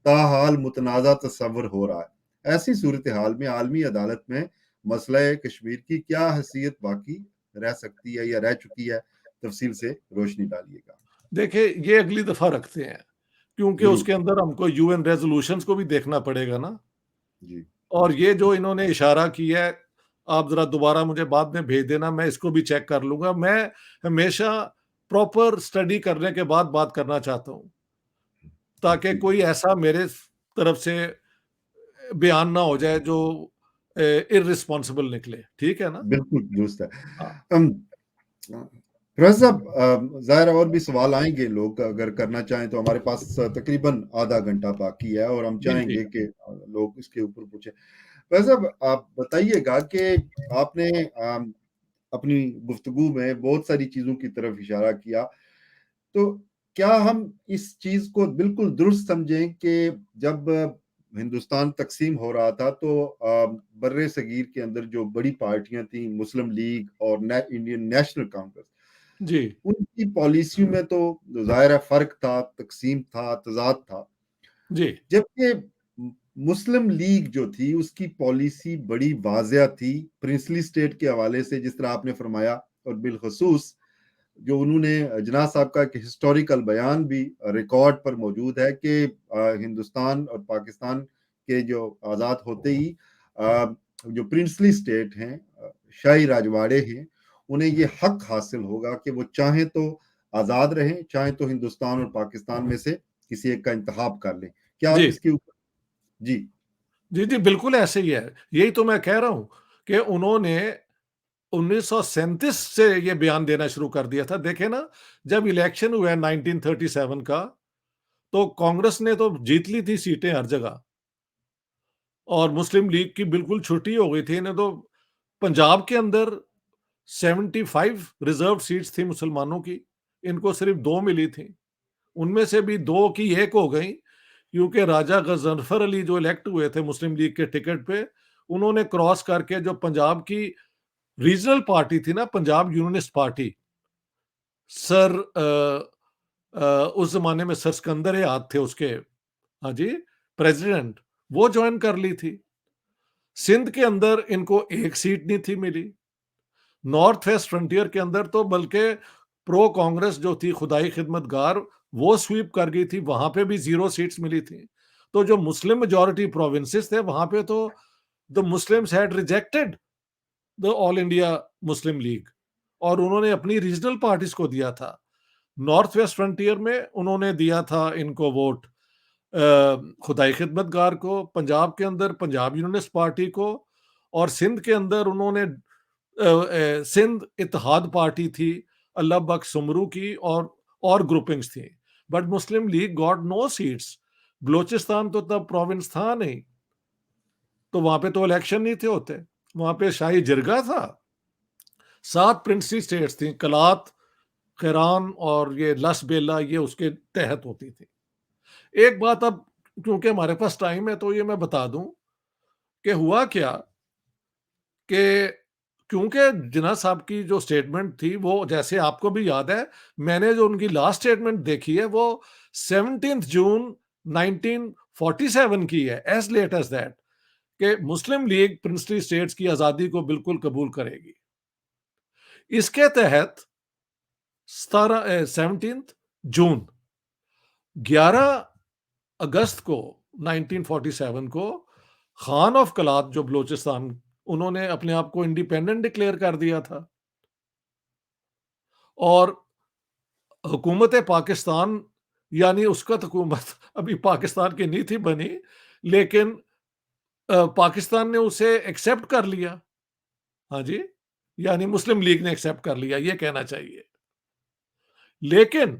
S1: ताहाल मुतनाज़ा तस्वर हो रहा है। ऐसी सूरत हाल में आलमी अदालत में मसला कश्मीर की क्या हैसियत बाकी रह सकती है या रह चुकी है? तफसील से रोशनी डालिएगा।
S2: देखिए, ये अगली दफा रखते हैं, क्योंकि
S1: जरूर।
S2: उसके अंदर हमको यूएन रेजोल्यूशंस को भी देखना पड़ेगा ना।
S1: जी।
S2: और ये जो इन्होंने इशारा किया है, आप ज़रा दोबारा मुझे बाद में भेज देना, मैं इसको भी चेक कर लूँगा। मैं हमेशा प्रॉपर स्टडी करने के बाद बात करना चाहता हूँ, ताकि
S1: जी।
S2: कोई ऐसा मेरे तरफ से बयान ना हो जाए जो इर्रिस्पॉन्सिबल निकले। ठीक है ना?
S1: बिल्कुल दुरुस्त है।
S2: हाँ।
S1: फिरोज साहब, जाहिर है और भी सवाल आएंगे, लोग अगर करना चाहें तो हमारे पास तकरीबन आधा घंटा बाकी है और हम
S2: जी, जी।
S1: चाहेंगे कि लोग इसके ऊपर पूछें। फिरोज साहब, आप बताइएगा कि आपने अपनी गुफ्तगू में बहुत सारी चीजों की तरफ इशारा किया, तो क्या हम इस चीज को बिल्कुल दुरुस्त समझें कि जब हिंदुस्तान तकसीम हो रहा था तो बर्रे सगीर के अंदर जो बड़ी पार्टियां थी, मुस्लिम लीग और इंडियन नेशनल कांग्रेस,
S2: जी,
S1: उनकी पॉलिसियों में तो जाहिर है फर्क था, तकसीम था, तजाद था।
S2: जी,
S1: जबकि मुस्लिम लीग जो थी उसकी पॉलिसी बड़ी वाजिया थी प्रिंसली स्टेट के हवाले से, जिस तरह आपने फरमाया। और बिलखसूस जो उन्होंने जना साहब का एक हिस्टोरिकल बयान भी रिकॉर्ड पर मौजूद है कि हिंदुस्तान और पाकिस्तान के जो आज़ाद होते ही जो प्रिंसली स्टेट हैं, शाही राजवाड़े हैं, उन्हें ये हक हासिल होगा कि वो चाहे तो आज़ाद रहें, चाहे तो हिंदुस्तान और पाकिस्तान में से किसी एक का इंतखाब कर लें। क्या आप
S2: जी।
S1: इसके ऊपर? जी।
S2: जी, जी, बिल्कुल ऐसे ही है। यही तो मैं कह रहा हूँ कि उन्होंने 1937 से ये बयान देना शुरू कर दिया था। देखें ना, जब इलेक्शन हुआ 1937 का, तो कांग्रेस ने तो जीत ली थी सीटें हर जगह, और मुस्लिम लीग की बिल्कुल छुट्टी हो गई थी। इन्हें तो पंजाब के अंदर 75 रिजर्व सीट्स थी मुसलमानों की, इनको सिर्फ 2 मिली थी। उनमें से भी 2 की 1 हो गई, क्योंकि राजा गजनफर अली जो इलेक्ट हुए थे मुस्लिम लीग के टिकट पे, उन्होंने क्रॉस करके जो पंजाब की रीजनल पार्टी थी ना, पंजाब यूनियनिस्ट पार्टी, सर उस जमाने में सर सिकंदर याद थे उसके, हाँ जी, प्रेसिडेंट, वो ज्वाइन कर ली थी। सिंध के अंदर इनको 1 सीट नहीं थी मिली। नॉर्थ वेस्ट फ्रंटियर के अंदर तो बल्कि प्रो कांग्रेस जो थी खुदाई खिदमतगार, वो स्वीप कर गई थी, वहां पे भी 0 सीट्स मिली थी। तो जो मुस्लिम मेजॉरिटी प्रोविंसेस थे वहां पे तो the Muslims had rejected the All India Muslim league, और उन्होंने अपनी रीजनल पार्टीज को दिया था। नॉर्थ वेस्ट फ्रंटियर में उन्होंने दिया था इनको वोट खुदाई खिदमतगार को, पंजाब के अंदर पंजाब यूनियनिस्ट पार्टी को, और सिंध के अंदर उन्होंने सिंध इत्तेहाद पार्टी थी अल्लाह बख्श सुमरू की, और ग्रुपिंग्स थी। But Muslim League got no seats. Balochistan तो तब प्रोविंस था नहीं, तो वहां पे तो इलेक्शन नहीं थे होते। वहां पे शाही जिरगा था। 7 प्रिंसली स्टेट्स थी, कलात, केरान और ये लस बेला, ये उसके तहत होती थी। एक बात अब, क्योंकि हमारे पास टाइम है तो ये मैं बता दूं कि हुआ क्या, कि क्योंकि जिन्ना साहब की जो स्टेटमेंट थी, वो जैसे आपको भी याद है, मैंने जो उनकी लास्ट स्टेटमेंट देखी है वो 17 जून 1947 की है, एज लेट एज दैट, कि मुस्लिम लीग प्रिंसली स्टेट्स की आजादी को बिल्कुल कबूल करेगी। इसके तहत 17 जून, 11 अगस्त को 1947 को खान ऑफ कलात जो बलोचिस्तान, उन्होंने अपने आप को इंडिपेंडेंट डिक्लेयर कर दिया था, और हुकूमत पाकिस्तान, यानी उसका हुकूमत अभी पाकिस्तान की नहीं थी बनी, लेकिन पाकिस्तान ने उसे एक्सेप्ट कर लिया। हाँ जी, यानी मुस्लिम लीग ने एक्सेप्ट कर लिया, ये कहना चाहिए। लेकिन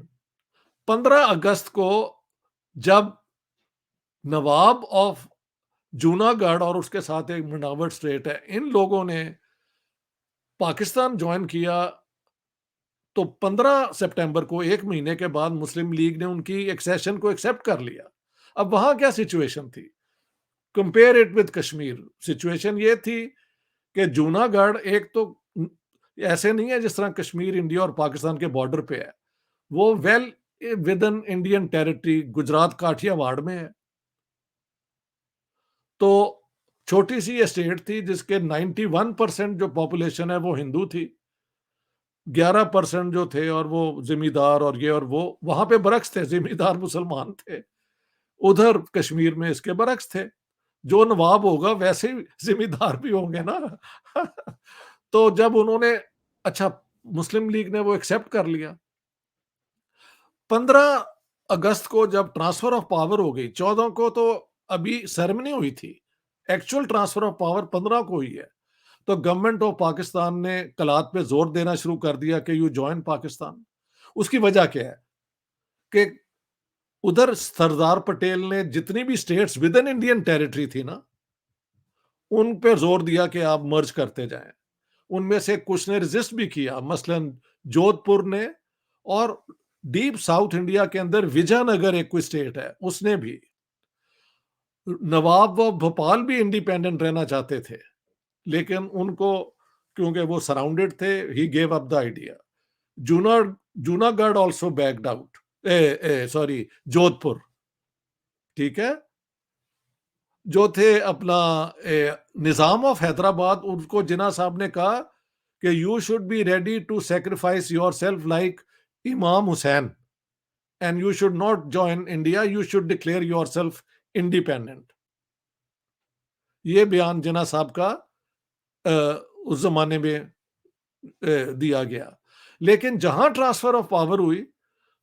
S2: 15 अगस्त को जब नवाब ऑफ जूनागढ़ और उसके साथ एक मंडावट स्टेट है, इन लोगों ने पाकिस्तान ज्वाइन किया, तो 15 सितंबर को, 1 महीने के बाद, मुस्लिम लीग ने उनकी एक्सेशन को एक्सेप्ट कर लिया। अब वहां क्या सिचुएशन थी, compare it with Kashmir. Situation ये थी कि जूनागढ़ एक तो ऐसे नहीं है जिस तरह कश्मीर इंडिया और पाकिस्तान के बॉर्डर पे है, वो well with in Indian territory, Gujarat Kathiawar में है। तो छोटी सी स्टेट थी जिसके 91% जो पॉपुलेशन है वो हिंदू थी, 11% जो थे और वो जिम्मेदार, और ये और वो, वहां पे बरक्स थे, जिम्मेदार मुसलमान थे। उधर कश्मीर में इसके बरक्स थे, जो नवाब होगा वैसे ही जिम्मेदार भी होंगे ना। तो जब उन्होंने, अच्छा, मुस्लिम लीग ने वो एक्सेप्ट कर लिया। 15 अगस्त को जब ट्रांसफर ऑफ पावर हो गई, 14 को तो अभी सेरेमनी हुई थी, एक्चुअल ट्रांसफर ऑफ पावर 15 को हुई है। तो गवर्नमेंट ऑफ पाकिस्तान ने कलात पे जोर देना शुरू कर दिया कि यू ज्वाइन पाकिस्तान। उसकी वजह क्या है कि उधर सरदार पटेल ने जितनी भी states with in Indian territory थी ना, उन पे जोर दिया कि आप मर्ज करते जाएं। उनमें से कुछ ने रेजिस्ट भी किया, मसलन जोधपुर ने, और डीप साउथ इंडिया के अंदर विजयनगर एक कोई स्टेट है, उसने भी। नवाब व भोपाल भी इंडिपेंडेंट रहना चाहते थे, लेकिन उनको, क्योंकि वो सराउंडेड थे, he gave up the idea. Juna Junagadh also backed out, sorry, Jodhpur, ठीक है, जो थे अपना निजाम ऑफ हैदराबाद, उनको जिन्ना साहब ने कहा कि you should be ready to sacrifice yourself like Imam Hussain, and you should not join India, you should declare yourself independent. ये बयान जिन्ना साहब का उस जमाने में दिया गया। लेकिन जहां ट्रांसफर ऑफ पावर हुई,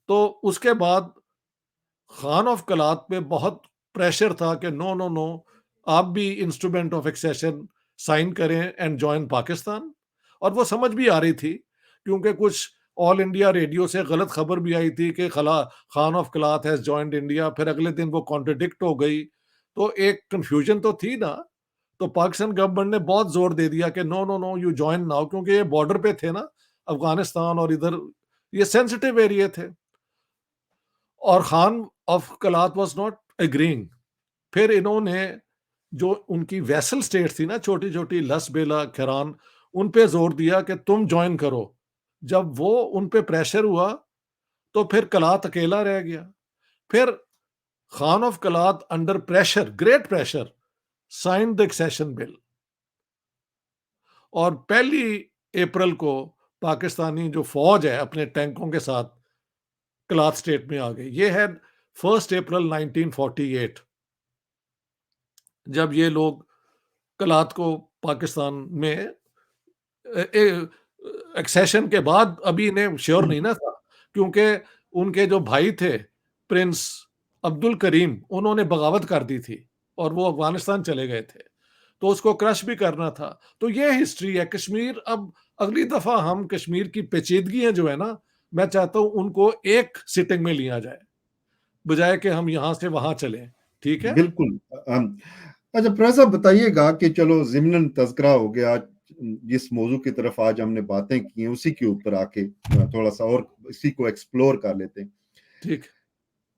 S2: तो उसके बाद खान ऑफ कलात पे बहुत प्रेशर था कि नो नो नो, आप भी इंस्ट्रूमेंट ऑफ एक्सेशन साइन करें एंड ज्वाइन पाकिस्तान। और वो समझ भी आ रही थी, क्योंकि कुछ ऑल इंडिया रेडियो से गलत खबर भी आई थी कि खला Khan of Kalat has joined India, फिर अगले दिन वो कॉन्ट्रडिक्ट हो गई। तो एक कंफ्यूजन तो थी ना। तो पाकिस्तान गवर्नमेंट ने बहुत जोर दे दिया कि no no no, you join now, क्योंकि ये बॉर्डर पे थे ना, अफगानिस्तान और इधर ये सेंसिटिव एरिया थे। और Khan of Kalat was not agreeing. फिर इन्होंने जो उनकी वैसल स्टेट थी ना, छोटी छोटी लस बेला खैरान, उन पे जोर दिया कि तुम ज्वाइन करो। जब वो उन पे प्रेशर हुआ तो फिर कलात अकेला रह गया। फिर Khan of Kalat under pressure, great pressure, sign the accession bill, और 1 अप्रैल को पाकिस्तानी जो फौज है अपने टैंकों के साथ कलात स्टेट में आ गई। ये है 1 अप्रैल 1948, जब ये लोग कलात को पाकिस्तान में एक्सेशन के बाद, अभी इन्हें श्योर नहीं ना था, क्योंकि उनके जो भाई थे प्रिंस अब्दुल करीम, उन्होंने बगावत कर दी थी और वो अफगानिस्तान चले गए थे, तो उसको क्रश भी करना था। तो ये हिस्ट्री है कश्मीर। अब अगली दफा हम कश्मीर की पेचीदगियां जो है ना, मैं चाहता हूं उनको एक सिटिंग में लिया जाए, बजाय कि हम यहां से वहां चलें। ठीक है
S1: बिल्कुल। अच्छा प्रेस साहब बताइएगा कि चलो ज़िमनन तज़किरा हो गया, जिस मौजू की तरफ आज हमने बातें की हैं उसी के ऊपर आके थोड़ा सा और इसी को एक्सप्लोर कर लेते हैं।
S2: ठीक।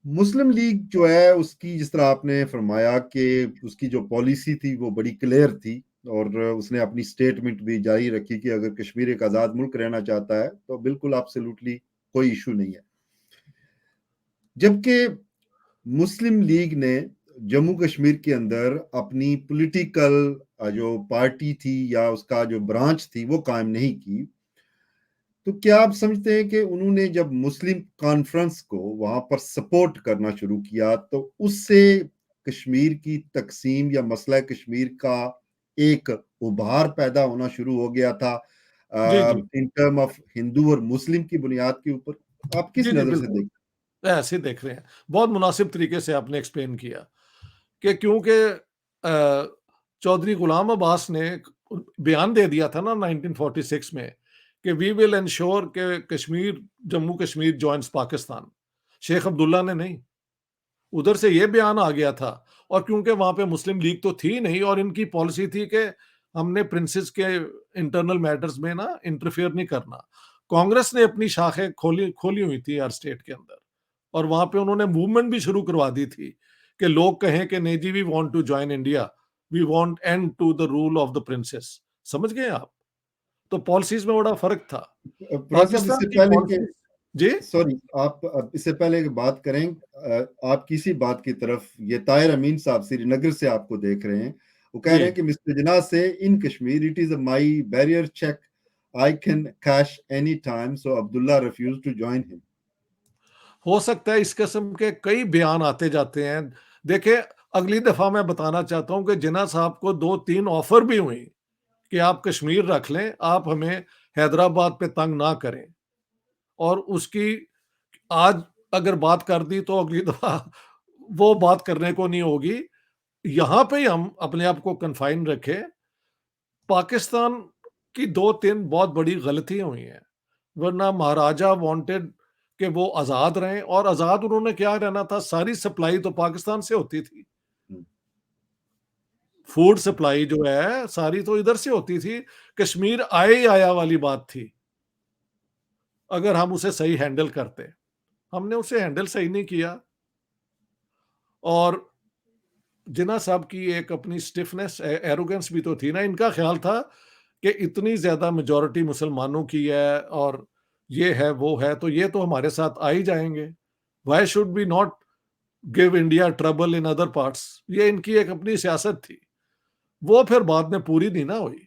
S1: मुस्लिम लीग जो है उसकी, जिस तरह आपने फरमाया कि उसकी जो पॉलिसी थी वो बड़ी क्लियर थी, और उसने अपनी स्टेटमेंट भी जारी रखी कि अगर कश्मीर एक आज़ाद मुल्क रहना चाहता है तो बिल्कुल एब्सोल्युटली कोई इशू नहीं है। जबकि मुस्लिम लीग ने जम्मू कश्मीर के अंदर अपनी पॉलिटिकल जो पार्टी थी या उसका जो ब्रांच थी वो कायम नहीं की। तो क्या आप समझते हैं कि उन्होंने जब मुस्लिम कॉन्फ्रेंस को वहां पर सपोर्ट करना शुरू किया तो उससे कश्मीर की तकसीम या मसला कश्मीर का एक उभार पैदा होना शुरू हो गया था
S2: जी जी।
S1: इन टर्म ऑफ हिंदू और मुस्लिम की बुनियाद के ऊपर? आप किस
S2: जी जी,
S1: नजर से
S2: बिल्कुल
S1: देखते
S2: ऐसे देख रहे हैं। बहुत मुनासिब तरीके से आपने एक्सप्लेन किया कि क्योंकि चौधरी गुलाम अब्बास ने बयान दे दिया था ना 1946 में कि वी विल इंश्योर कि कश्मीर, जम्मू कश्मीर जॉइंस पाकिस्तान। शेख अब्दुल्ला ने नहीं, उधर से ये बयान आ गया था। और क्योंकि वहां पे मुस्लिम लीग तो थी नहीं, और इनकी पॉलिसी थी कि हमने प्रिंसेस के इंटरनल मैटर्स में ना इंटरफेयर नहीं करना। कांग्रेस ने अपनी शाखें खोली खोली हुई थी हर स्टेट के अंदर, और वहां पे उन्होंने मूवमेंट भी शुरू करवा दी थी कि लोग कहें कि नहीं जी, we want to join India, we want end to the rule of the princes. समझ गए आप? तो पॉलिसीज में बड़ा फर्क था।
S1: हैं साहब?
S2: पाकिस्तान
S1: इससे
S2: की
S1: पहले कि
S2: पॉलिसीज। जी
S1: सॉरी आप इससे पहले कि बात करें, आप किसी बात की तरफ, ये ताहिर अमीन साहब श्रीनगर से आपको देख रहे हैं, वो कह
S2: जी।
S1: रहे हैं कि मिस्टर जिन्ना से in Kashmir it is my bearer cheque, I can cash any time, so Abdullah refuse to join him.
S2: हो सकता है इस किस्म के कई बयान आते जाते हैं। देखिए, अगली दफा मैं बताना चाहता हूं कि जिन्ना साहब को 2-3 ऑफर भी हुई कि आप कश्मीर रख लें, आप हमें हैदराबाद पे तंग ना करें। और उसकी आज अगर बात कर दी तो अगली दफा वो बात करने को नहीं होगी। यहां पे ही हम अपने आप को कन्फाइन रखें। पाकिस्तान की 2-3 बहुत बड़ी गलतियां हुई हैं, वरना महाराजा वांटेड कि वो आजाद रहें, और आजाद उन्होंने क्या रहना था, सारी सप्लाई तो पाकिस्तान से होती थी। फूड सप्लाई जो है सारी तो इधर से होती थी। कश्मीर आए ही आया वाली बात थी, अगर हम उसे सही हैंडल करते। हमने उसे हैंडल सही नहीं किया। और जिन्ना साहब की एक अपनी स्टिफनेस, एरोगेंस भी तो थी ना। इनका ख्याल था कि इतनी ज्यादा मेजोरिटी मुसलमानों की है, और ये है वो है, तो ये तो हमारे साथ आ ही जाएंगे। Why should be not give India trouble in other parts. ये इनकी एक अपनी सियासत थी, वो फिर बाद में पूरी नहीं ना हुई।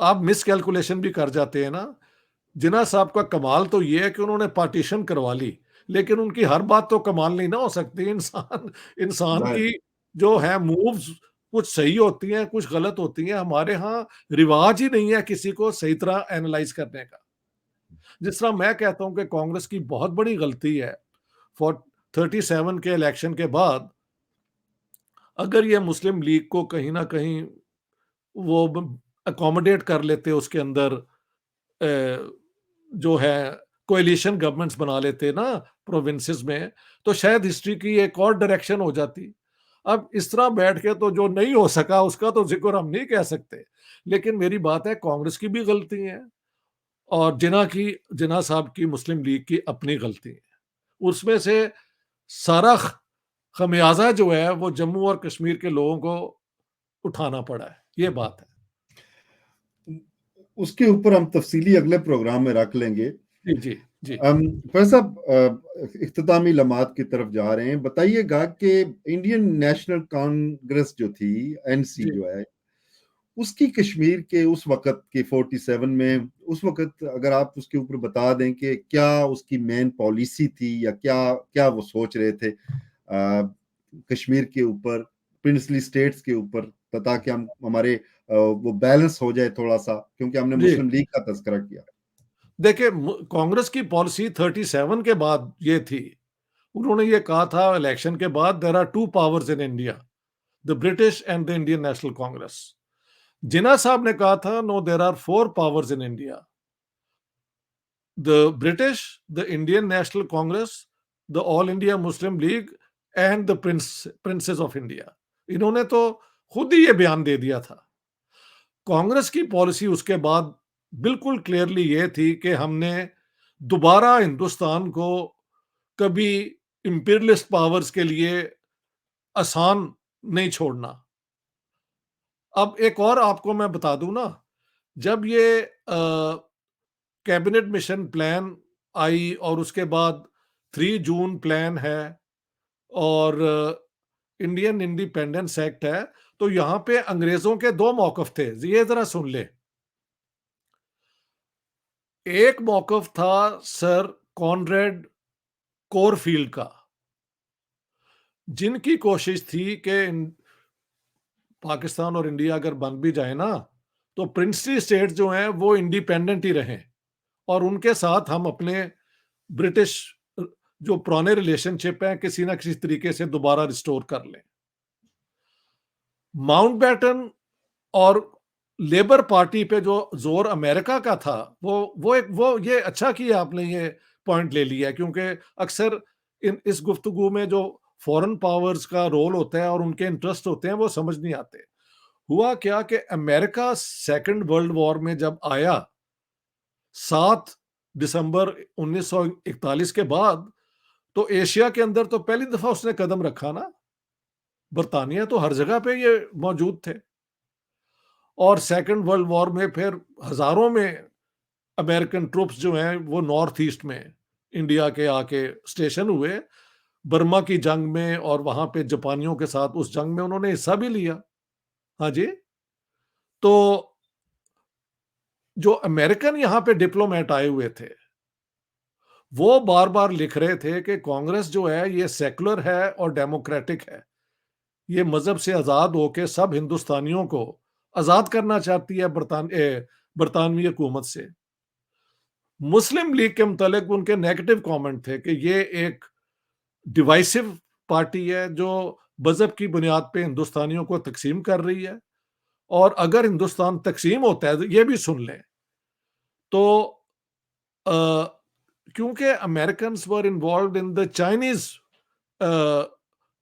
S2: आप मिस कैलकुलेशन भी कर जाते हैं ना। जिन्ना साहब का कमाल तो ये है कि उन्होंने पार्टीशन करवा ली, लेकिन उनकी हर बात तो कमाल नहीं ना हो सकती। इंसान इंसान की जो है मूव्स, कुछ सही होती हैं, कुछ गलत होती हैं। हमारे यहाँ रिवाज ही नहीं है किसी को सही तरह एनालाइज करने का। जिस तरह मैं कहता हूं कि कांग्रेस की बहुत बड़ी गलती है फॉर 37 के इलेक्शन के बाद, अगर ये मुस्लिम लीग को कहीं ना कहीं वो अकोमोडेट कर लेते उसके अंदर, जो है कोएलिशन गवर्नमेंट्स बना लेते ना प्रोविंसेस में, तो शायद हिस्ट्री की एक और डायरेक्शन हो जाती। अब इस तरह बैठ के तो जो नहीं हो सका उसका तो ज़िक्र हम नहीं कह सकते। लेकिन मेरी बात है, कांग्रेस की भी गलती है और जिन्ना साहब की मुस्लिम लीग की अपनी गलती है। उसमें से सारा खमियाजा जो है वो जम्मू और कश्मीर के लोगों को उठाना पड़ा है, ये बात है।
S1: उसके ऊपर हम तफसीली अगले प्रोग्राम में रख लेंगे।
S2: जी, जी, जी,
S1: फैज साहब, इख्तितामी लम्हात की तरफ जा रहे हैं। बताइएगा कि इंडियन नेशनल कांग्रेस जो थी, एनसी
S2: जी,
S1: जो है, उसकी कश्मीर के उस वक्त के 47 में, उस वक्त अगर आप उसके ऊपर बता दें कि क्या उसकी मेन पॉलिसी थी या क्या क्या वो सोच रहे थे कश्मीर के ऊपर, प्रिंसली स्टेट्स के ऊपर, ताकि हम हमारे वो बैलेंस हो जाए थोड़ा सा, क्योंकि हमने
S2: जी।
S1: मुस्लिम लीग का तज़किरा किया।
S2: देखिए, कांग्रेस की पॉलिसी 37 के बाद ये थी। उन्होंने ये कहा था इलेक्शन के बाद, there are two powers in India, the British and the Indian national Congress. Jinnah साहब ने कहा था, no, there are four powers in India, the British, the Indian national Congress, the All India Muslim League and the princes of India. इन्होंने तो खुद ही ये बयान दे दिया था। कांग्रेस की पॉलिसी उसके बाद बिल्कुल क्लियरली ये थी कि हमने दोबारा हिंदुस्तान को कभी इंपीरियलिस्ट पावर्स के लिए आसान नहीं छोड़ना। अब एक और आपको मैं बता दूं ना, जब ये कैबिनेट मिशन प्लान आई और उसके बाद 3 जून प्लान है और इंडियन इंडिपेंडेंस एक्ट है, तो यहां पे अंग्रेजों के दो मौकफ थे, ये जरा सुन ले। एक मौकफ था सर कॉनरेड कोरफील्ड का, जिनकी कोशिश थी कि पाकिस्तान और इंडिया अगर बन भी जाए ना, तो प्रिंसली स्टेट जो हैं वो इंडिपेंडेंट ही रहें और उनके साथ हम अपने ब्रिटिश जो पुराने रिलेशनशिप हैं किसी ना किसी तरीके से दोबारा रिस्टोर कर लें। माउंटबेटन और लेबर पार्टी पे जो जोर अमेरिका का था, वो ये अच्छा किया आपने ये पॉइंट ले लिया, क्योंकि अक्सर इस गुफ्तगू में जो फॉरेन पावर्स का रोल होता है और उनके इंटरेस्ट होते हैं वो समझ नहीं आते। हुआ क्या कि अमेरिका सेकंड वर्ल्ड वॉर में जब आया 7 दिसंबर 1941 के बाद, तो एशिया के अंदर तो पहली दफा उसने कदम रखा ना। बरतानिया तो हर जगह पे ये मौजूद थे और सेकंड वर्ल्ड वॉर में फिर हजारों में अमेरिकन ट्रूप्स जो हैं वो नॉर्थ ईस्ट में इंडिया के आके स्टेशन हुए। बर्मा की जंग में और वहां पे जापानियों के साथ उस जंग में उन्होंने हिस्सा भी लिया। हाँ जी। तो जो अमेरिकन यहाँ पे डिप्लोमेट आए हुए थे, वो बार बार लिख रहे थे कि कांग्रेस जो है ये सेकुलर है और डेमोक्रेटिक है, ये मजहब से आजाद होकर सब हिंदुस्तानियों को आजाद करना चाहती है बरतानवी हुकूमत से। मुस्लिम लीग के मुतालिक उनके नेगेटिव कमेंट थे कि ये एक डिवाइसिव पार्टी है जो मजहब की बुनियाद पे हिंदुस्तानियों को तकसीम कर रही है, और अगर हिंदुस्तान तकसीम होता है, तो ये भी सुन लें, तो क्योंकि American were involve in the Chinese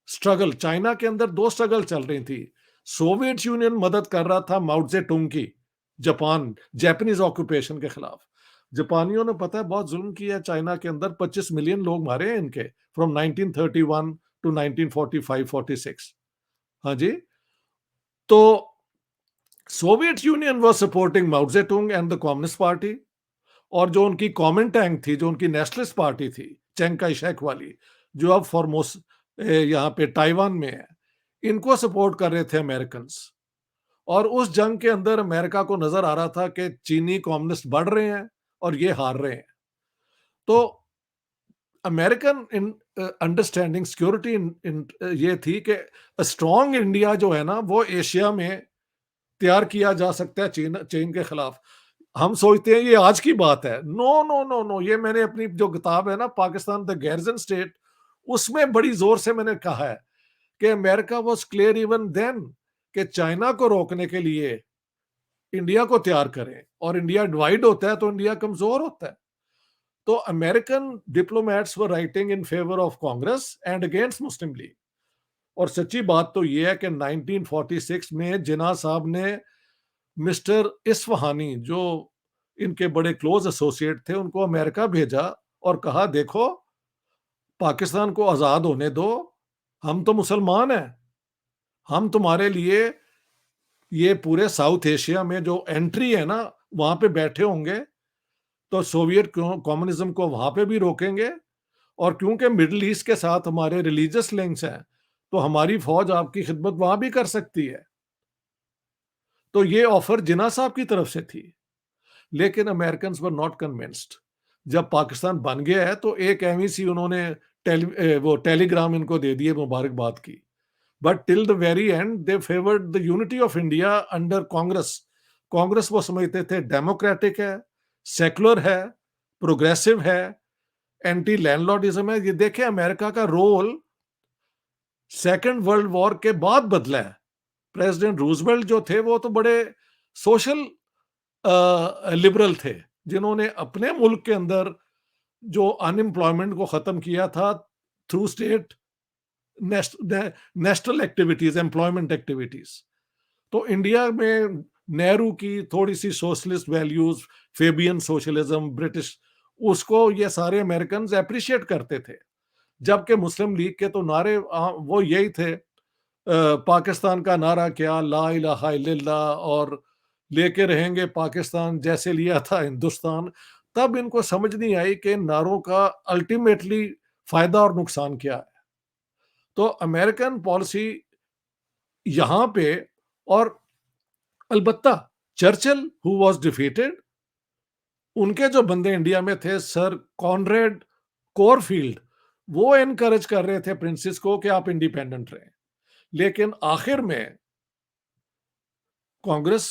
S2: struggle, China के अंदर दो स्ट्रगल चल रही थी। सोवियत यूनियन मदद कर रहा था माओ जे तुंग की, जापान जापानीज ऑक्यूपेशन के खिलाफ। जापानियों ने पता है बहुत जुल्म किया चाइना के अंदर, 25 मिलियन लोग मारे हैं इनके फ्रॉम 1931 टू 1945-46। हाँ जी। तो Soviet union was supporting Mao J Tung and the communist party, और जो उनकी कॉमेंटैंग थी, जो उनकी नेशनलिस्ट पार्टी थी चेंग काई शेक वाली, जो अब फॉरमोस यहाँ पे ताइवान में है, इनको सपोर्ट कर रहे थे अमेरिकन। और उस जंग के अंदर अमेरिका को नजर आ रहा था कि चीनी कम्युनिस्ट बढ़ रहे हैं और ये हार रहे हैं। तो अमेरिकन इन अंडरस्टैंडिंग सिक्योरिटी ये थी कि स्ट्रॉन्ग इंडिया जो है ना वो एशिया में तैयार किया जा सकता है चीन चीन के खिलाफ। हम सोचते हैं ये आज की बात है। नो नो नो नो, ये मैंने अपनी जो किताब है ना, पाकिस्तान द गैरजन स्टेट, उसमें बड़ी जोर से मैंने कहा है कि America was clear even then कि चाइना को रोकने के लिए इंडिया को तैयार करें, और इंडिया डिवाइड होता है तो इंडिया कमजोर होता है। तो American diplomats were writing in favour of Congress and against Muslim league. और सच्ची बात तो यह है कि 1946 में जिन्ना साहब ने मिस्टर इस्फहानी, जो इनके बड़े क्लोज एसोसिएट थे, उनको अमेरिका भेजा और कहा, देखो पाकिस्तान को आजाद होने दो, हम तो मुसलमान हैं, हम तुम्हारे लिए ये पूरे साउथ एशिया में जो एंट्री है ना, वहां पे बैठे होंगे, तो सोवियत कम्युनिज्म को वहां पे भी रोकेंगे, और क्योंकि मिडिल ईस्ट के साथ हमारे रिलीजियस लिंक्स हैं, तो हमारी फौज आपकी खिदमत वहां भी कर सकती है। तो ये ऑफर जिन्ना साहब की तरफ से थी, लेकिन अमेरिकन वर नॉट कन्विंस्ड। जब पाकिस्तान बन गया है तो एक एवी सी उन्होंने वो टेलीग्राम इनको दे दिए मुबारकबाद की, but till the very and they favoured the unity of India under Congress. Congress वो समझते थे डेमोक्रेटिक है, सेकुलर है, प्रोग्रेसिव है, एंटी लैंडलॉर्डिज्म है। ये देखें, अमेरिका का रोल सेकेंड वर्ल्ड वॉर के बाद बदला है। प्रेसिडेंट रूजवेल्ट जो थे वो तो बड़े सोशल लिबरल थे, जिन्होंने अपने मुल्क के अंदर जो अनएम्प्लॉयमेंट को खत्म किया था through state national activities, employment activities. तो इंडिया में नेहरू की थोड़ी सी socialist values, Fabian socialism, British, उसको ये सारे अमेरिकन अप्रिशिएट करते थे। जबकि मुस्लिम लीग के तो नारे वो यही थे, पाकिस्तान का नारा क्या, ला इलाहा इल्लल्लाह, और लेके रहेंगे पाकिस्तान जैसे लिया था हिंदुस्तान। तब इनको समझ नहीं आई कि नारों का अल्टीमेटली फायदा और नुकसान क्या है। तो अमेरिकन पॉलिसी यहां पे, और अलबत्ता चर्चिल हु वाज डिफीटेड, उनके जो बंदे इंडिया में थे, सर कॉनरेड कोरफील्ड, वो एनकरेज कर रहे थे प्रिंसेस को कि आप इंडिपेंडेंट रहें। लेकिन आखिर में कांग्रेस,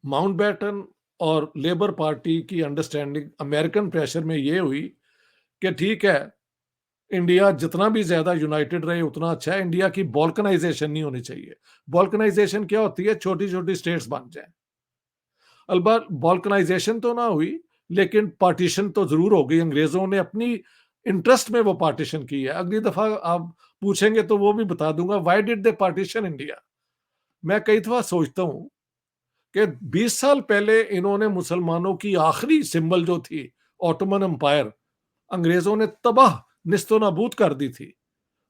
S2: माउंटबेटन और लेबर पार्टी की अंडरस्टैंडिंग अमेरिकन प्रेशर में ये हुई कि ठीक है, इंडिया जितना भी ज्यादा यूनाइटेड रहे उतना अच्छा है, इंडिया की बॉल्कनाइजेशन नहीं होनी चाहिए। बॉल्कनाइजेशन क्या होती है? छोटी छोटी स्टेट्स बन जाए। अलबत् बॉल्कनाइजेशन तो ना हुई, लेकिन पार्टीशन तो जरूर हो गई। अंग्रेजों ने अपनी इंटरेस्ट में वो पार्टीशन की है। अगली दफा आप पूछेंगे तो वो भी बता दूंगा, why did they partition India. मैं कई दफा सोचता हूं कि 20 साल पहले इन्होंने मुसलमानों की आखिरी सिंबल जो थी ऑटोमन एम्पायर, अंग्रेजों ने तबाह निस्तो नाबूद कर दी थी,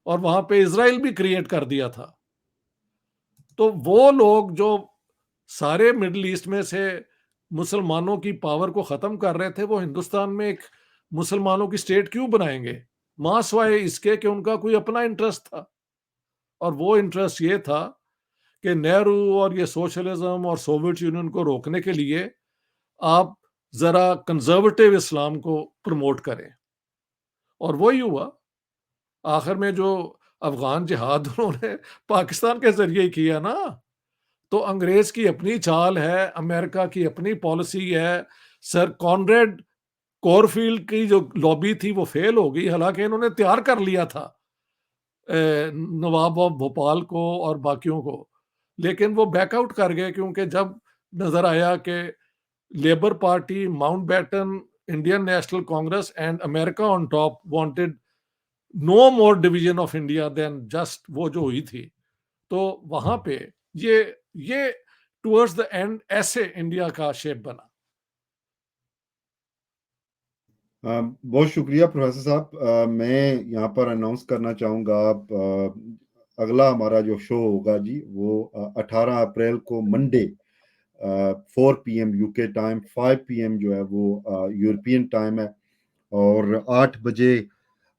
S2: और वहां पे इसराइल भी क्रिएट कर दिया था। तो वो लोग जो सारे मिडिल ईस्ट में से मुसलमानों की पावर को खत्म कर रहे थे, वो हिंदुस्तान में एक मुसलमानों की स्टेट क्यों बनाएंगे? मां सिवाय इसके कि उनका कोई अपना इंटरेस्ट था, और वो इंटरेस्ट ये था कि नेहरू और ये सोशलिज्म और सोवियत यूनियन को रोकने के लिए आप जरा कंजर्वेटिव इस्लाम को प्रमोट करें। और वही हुआ आखिर में, जो अफगान जिहाद उन्होंने पाकिस्तान के जरिए ही किया ना। तो अंग्रेज की अपनी चाल है, अमेरिका की अपनी पॉलिसी है। सर कॉनरेड कोरफील्ड की जो लॉबी थी वो फेल हो गई, हालांकि इन्होंने तैयार कर लिया था नवाब ऑफ भोपाल को और बाकियों को, लेकिन वो बैकआउट कर गए, क्योंकि जब नजर आया कि labour party, Mountbatten, Indian national Congress and America on top wanted no more division of India than just वो जो हुई थी। तो वहां पे ये ये टुवर्ड्स द एंड ऐसे इंडिया का शेप बना।
S1: बहुत शुक्रिया प्रोफेसर साहब। मैं यहाँ पर अनाउंस करना चाहूँगा, आप अगला हमारा जो शो होगा जी, वो 18 अप्रैल को Monday 4 PM UK time, 5 PM जो है वो यूरोपियन टाइम है, और 8 बजे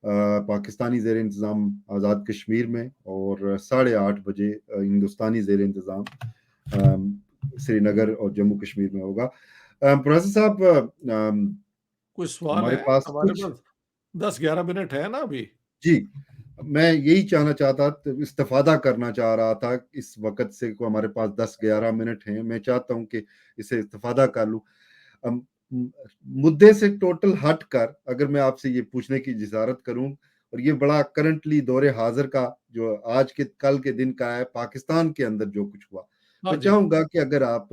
S1: पाकिस्तानी ज़ेर इंतज़ाम आज़ाद कश्मीर में, और 8:30 बजे हिंदुस्तानी ज़ेर इंतज़ाम श्रीनगर और जम्मू कश्मीर में होगा। प्रोफेसर साहब,
S2: कुछ सवाल
S1: हमारे
S2: है?
S1: पास
S2: हमारे
S1: कुछ,
S2: पास 10-11 मिनट है ना अभी।
S1: जी, मैं यही चाहना चाहता, इस्तेफादा करना चाह रहा था इस वक्त से, को हमारे पास 10-11 मिनट हैं, मैं चाहता हूं कि इसे इस्तेफादा कर लूं। अम, म- मुद्दे से टोटल हट कर अगर मैं आपसे ये पूछने की जिसारत करूं, और ये बड़ा करंटली दौरे हाजिर का जो आज के कल के दिन का है, पाकिस्तान के अंदर जो कुछ हुआ,
S2: हाँ
S1: मैं
S2: जी,
S1: चाहूँगा कि अगर आप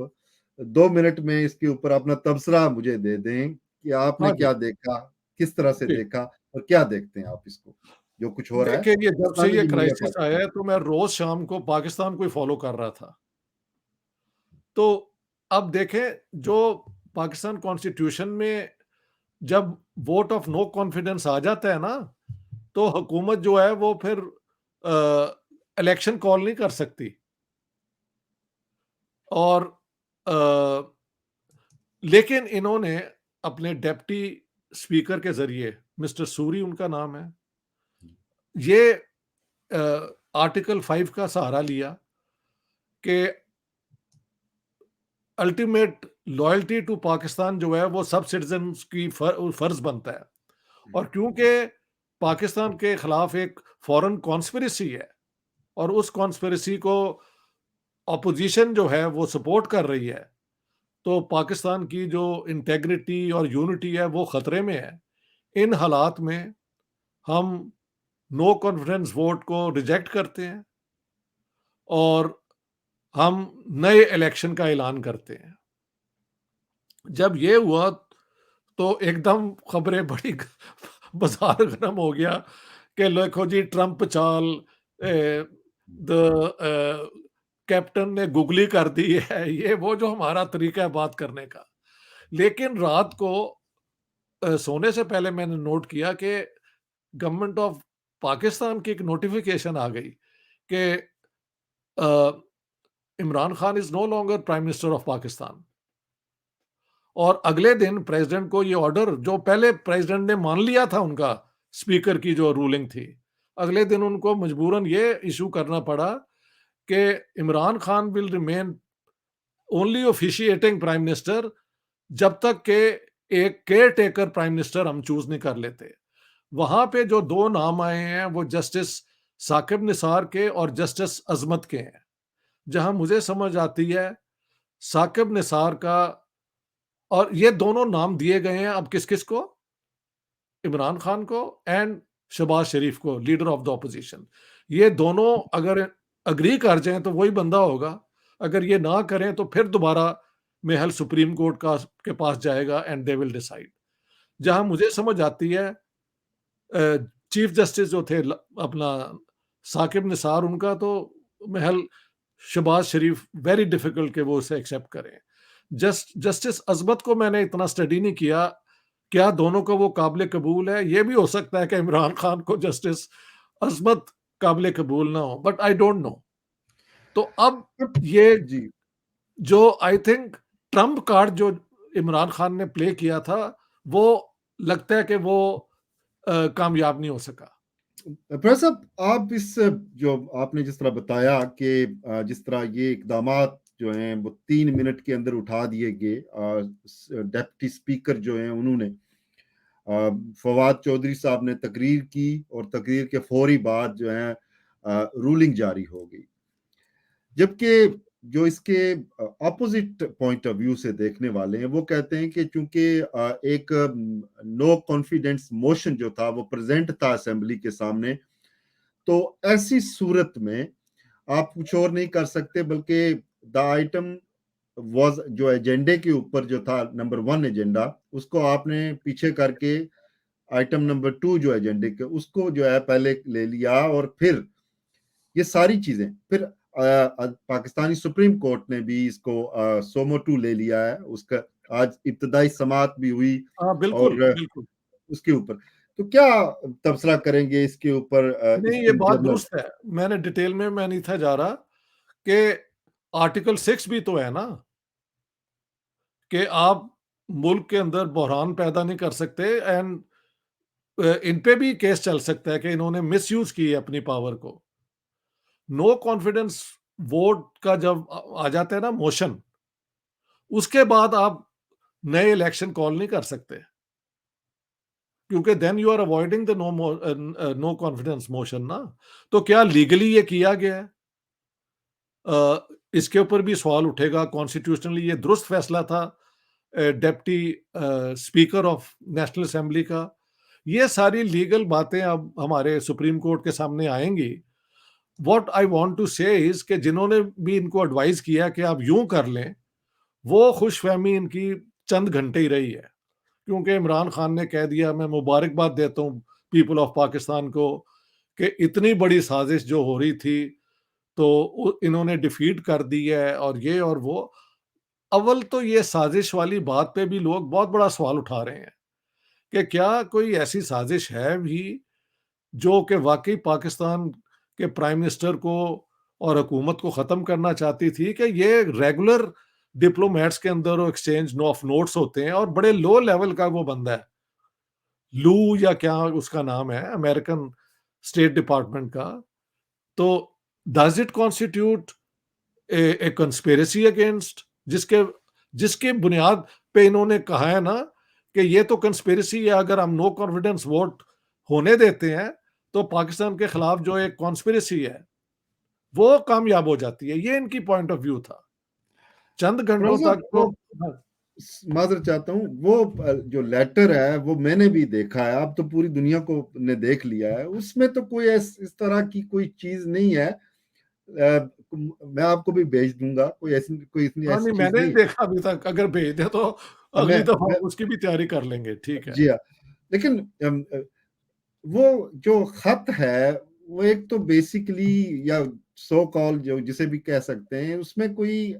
S1: 2 मिनट में इसके ऊपर अपना तबसरा मुझे दे दें कि आपने
S2: हाँ जी,
S1: क्या देखा, किस तरह से
S2: जी।
S1: देखा और क्या देखते हैं आप इसको, जो कुछ हो रहा है
S2: देखिए, ये जब से
S1: इस्लामी
S2: ये
S1: जमहूरियत
S2: क्राइसिस आया
S1: पाकिस्तान?
S2: है, तो मैं रोज़ शाम को पाकिस्तान को ही फ़ॉलो कर रहा था। तो अब देखें, जो पाकिस्तान कॉन्स्टिट्यूशन में जब वोट ऑफ नो कॉन्फिडेंस आ जाता है ना, तो हुकूमत जो है वो फिर इलेक्शन कॉल नहीं कर सकती। और अ, लेकिन इन्होंने अपने डिप्टी स्पीकर के ज़रिए, मिस्टर सूरी उनका नाम है, ये आर्टिकल 5 का सहारा लिया कि अल्टीमेट लॉयल्टी टू पाकिस्तान जो है वो सब सिटीजन्स की फर्ज बनता है। और क्योंकि पाकिस्तान के खिलाफ एक फॉरेन कॉन्स्पिरेसी है और उस कॉन्स्पिरेसी को ऑपोजिशन जो है वो सपोर्ट कर रही है, तो पाकिस्तान की जो इंटेग्रिटी और यूनिटी है वो खतरे में है। इन हालात में हम नो कॉन्फिडेंस वोट को रिजेक्ट करते हैं और हम नए इलेक्शन का ऐलान करते हैं। जब ये हुआ तो एकदम खबरें बड़ी बाजार गर्म हो गया कि देखो जी, ट्रंप चाल, द कैप्टन ने गुगली कर दी है, ये वो जो हमारा तरीका है बात करने का। लेकिन रात को सोने से पहले मैंने नोट किया कि गवर्नमेंट ऑफ पाकिस्तान की एक नोटिफिकेशन आ गई कि Imran Khan is no longer prime minister of Pakistan. और अगले दिन प्रेसिडेंट को ये ऑर्डर, जो पहले प्रेसिडेंट ने मान लिया था उनका स्पीकर की जो रूलिंग थी, अगले दिन उनको मजबूरन ये इशू करना पड़ा कि Imran Khan will remain only officiating prime minister जब तक के एक केयर टेकर प्राइम मिनिस्टर हम चूज नहीं कर लेते। वहां पे जो दो नाम आए हैं वो जस्टिस साकिब निसार के और जस्टिस अजमत के हैं। जहां मुझे समझ आती है साकिब निसार का, और ये दोनों नाम दिए गए हैं अब किस किस को, इमरान खान को एंड शहबाज शरीफ को, लीडर ऑफ द ऑपोजिशन। ये दोनों अगर अग्री कर जाएं तो वही बंदा होगा, अगर ये ना करें तो फिर दोबारा महल सुप्रीम कोर्ट का के पास जाएगा एंड दे विल डिसाइड। जहां मुझे समझ आती है चीफ जस्टिस जो थे अपना साकिब निसार, उनका तो महल शहबाज शरीफ वेरी डिफिकल्ट कि वो उसे एक्सेप्ट करें। जस्टिस अजमत को मैंने इतना स्टडी नहीं किया, क्या दोनों को वो काबिल कबूल है? ये भी हो सकता है कि इमरान खान को जस्टिस अजमत काबिल कबूल ना हो, बट आई डोंट नो। तो अब ये
S1: जी।
S2: जो आई थिंक ट्रम्प कार्ड जो इमरान खान ने प्ले किया था, वो लगता है कि वो कामयाब नहीं हो सका।
S1: प्रोफेसर साहब, आप इस जो आपने जिस तरह बताया कि जिस तरह ये इकदामात जो हैं वो 3 मिनट के अंदर उठा दिए गए, डिप्टी स्पीकर जो हैं उन्होंने, फवाद चौधरी साहब ने तकरीर की और तकरीर के फौरी बाद जो है रूलिंग जारी हो गई। जबकि जो इसके अपोजिट पॉइंट ऑफ व्यू से देखने वाले हैं वो कहते हैं कि चूंकि एक नो कॉन्फिडेंस मोशन जो था वो प्रेजेंट था असेंबली के सामने, तो ऐसी सूरत में आप कुछ और नहीं कर सकते, बल्कि द आइटम वाज जो एजेंडे के ऊपर जो था नंबर 1 एजेंडा, उसको आपने पीछे करके आइटम नंबर 2 जो एजेंडे के उसको जो है पहले ले लिया, और फिर ये सारी चीजें फिर पाकिस्तानी सुप्रीम कोर्ट ने भी इसको सोमो 2 ले लिया है, उसका आज इब्तदाई समाअत भी हुई।
S2: हाँ, बिल्कुल,
S1: और
S2: बिल्कुल।
S1: उसके ऊपर तो क्या तबसरा करेंगे इसके ऊपर,
S2: नहीं, ये
S1: इसकी
S2: बात
S1: जनरल?
S2: दुरुस्त है। मैंने डिटेल में मैं नहीं था जा रहा कि आर्टिकल 6 भी तो है ना, कि आप मुल्क के अंदर बहरान पैदा नहीं कर सकते एंड इन पे भी केस चल सकता है कि इन्होंने मिसयूज की है अपनी पावर को। नो कॉन्फिडेंस वोट का जब आ जाता है ना मोशन, उसके बाद आप नए इलेक्शन कॉल नहीं कर सकते, क्योंकि then you are avoiding the no confidence motion ना। तो क्या लीगली ये किया गया है? इसके ऊपर भी सवाल उठेगा। कॉन्स्टिट्यूशनली ये दुरुस्त फैसला था deputy speaker of national assembly का? ये सारी लीगल बातें अब हमारे सुप्रीम कोर्ट के सामने आएंगी व्हाट आई वांट टू से इज कि जिन्होंने भी इनको एडवाइस किया कि आप यूं कर लें, वो खुशफहमी इनकी चंद घंटे ही रही है, क्योंकि इमरान खान ने कह दिया। मैं मुबारकबाद देता हूँ पीपल ऑफ पाकिस्तान को कि इतनी बड़ी साजिश जो हो रही थी, तो इन्होंने डिफीट कर दी है और ये और वो। अव्वल तो ये साजिश वाली बात पे भी लोग बहुत बड़ा सवाल उठा रहे हैं कि क्या कोई ऐसी साजिश है भी जो कि वाकई पाकिस्तान के प्राइम मिनिस्टर को और हुकूमत को ख़त्म करना चाहती थी, कि ये रेगुलर डिप्लोमेट्स के अंदर वो एक्सचेंज ऑफ नोट्स होते हैं और बड़े लो लेवल का वो बंदा है, लू या क्या उसका नाम है, अमेरिकन स्टेट डिपार्टमेंट का। तो does it constitute A conspiracy against, जिसके जिसके बुनियाद पे इन्होंने कहा है ना कि ये तो कंस्पिरेसी है, अगर हम नो कॉन्फिडेंस वोट होने देते हैं तो पाकिस्तान के खिलाफ जो एक कॉन्स्पिरेसी है वो कामयाब हो जाती है। ये इनकी पॉइंट ऑफ व्यू था चंद
S1: थोड़ा
S2: घंटों
S1: सा
S2: तक तो। हाँ,
S1: माजर चाहता हूँ, वो जो लेटर है वो मैंने भी देखा है, अब तो पूरी दुनिया को ने देख लिया है, उसमें तो कोई इस तरह की कोई चीज नहीं है। मैं आपको भी भेज दूंगा, कोई इतनी
S2: हाँ,
S1: ऐसी
S2: नहीं
S1: चीज
S2: मैंने नहीं
S1: नहीं
S2: देखा अभी तक, अगर भेज दे तो
S1: है।
S2: अगली दफा उसकी भी तैयारी कर लेंगे, ठीक है।
S1: जी हाँ, लेकिन वो जो खत है वो एक तो बेसिकली, या सो कॉल जो जिसे भी कह सकते हैं, उसमें कोई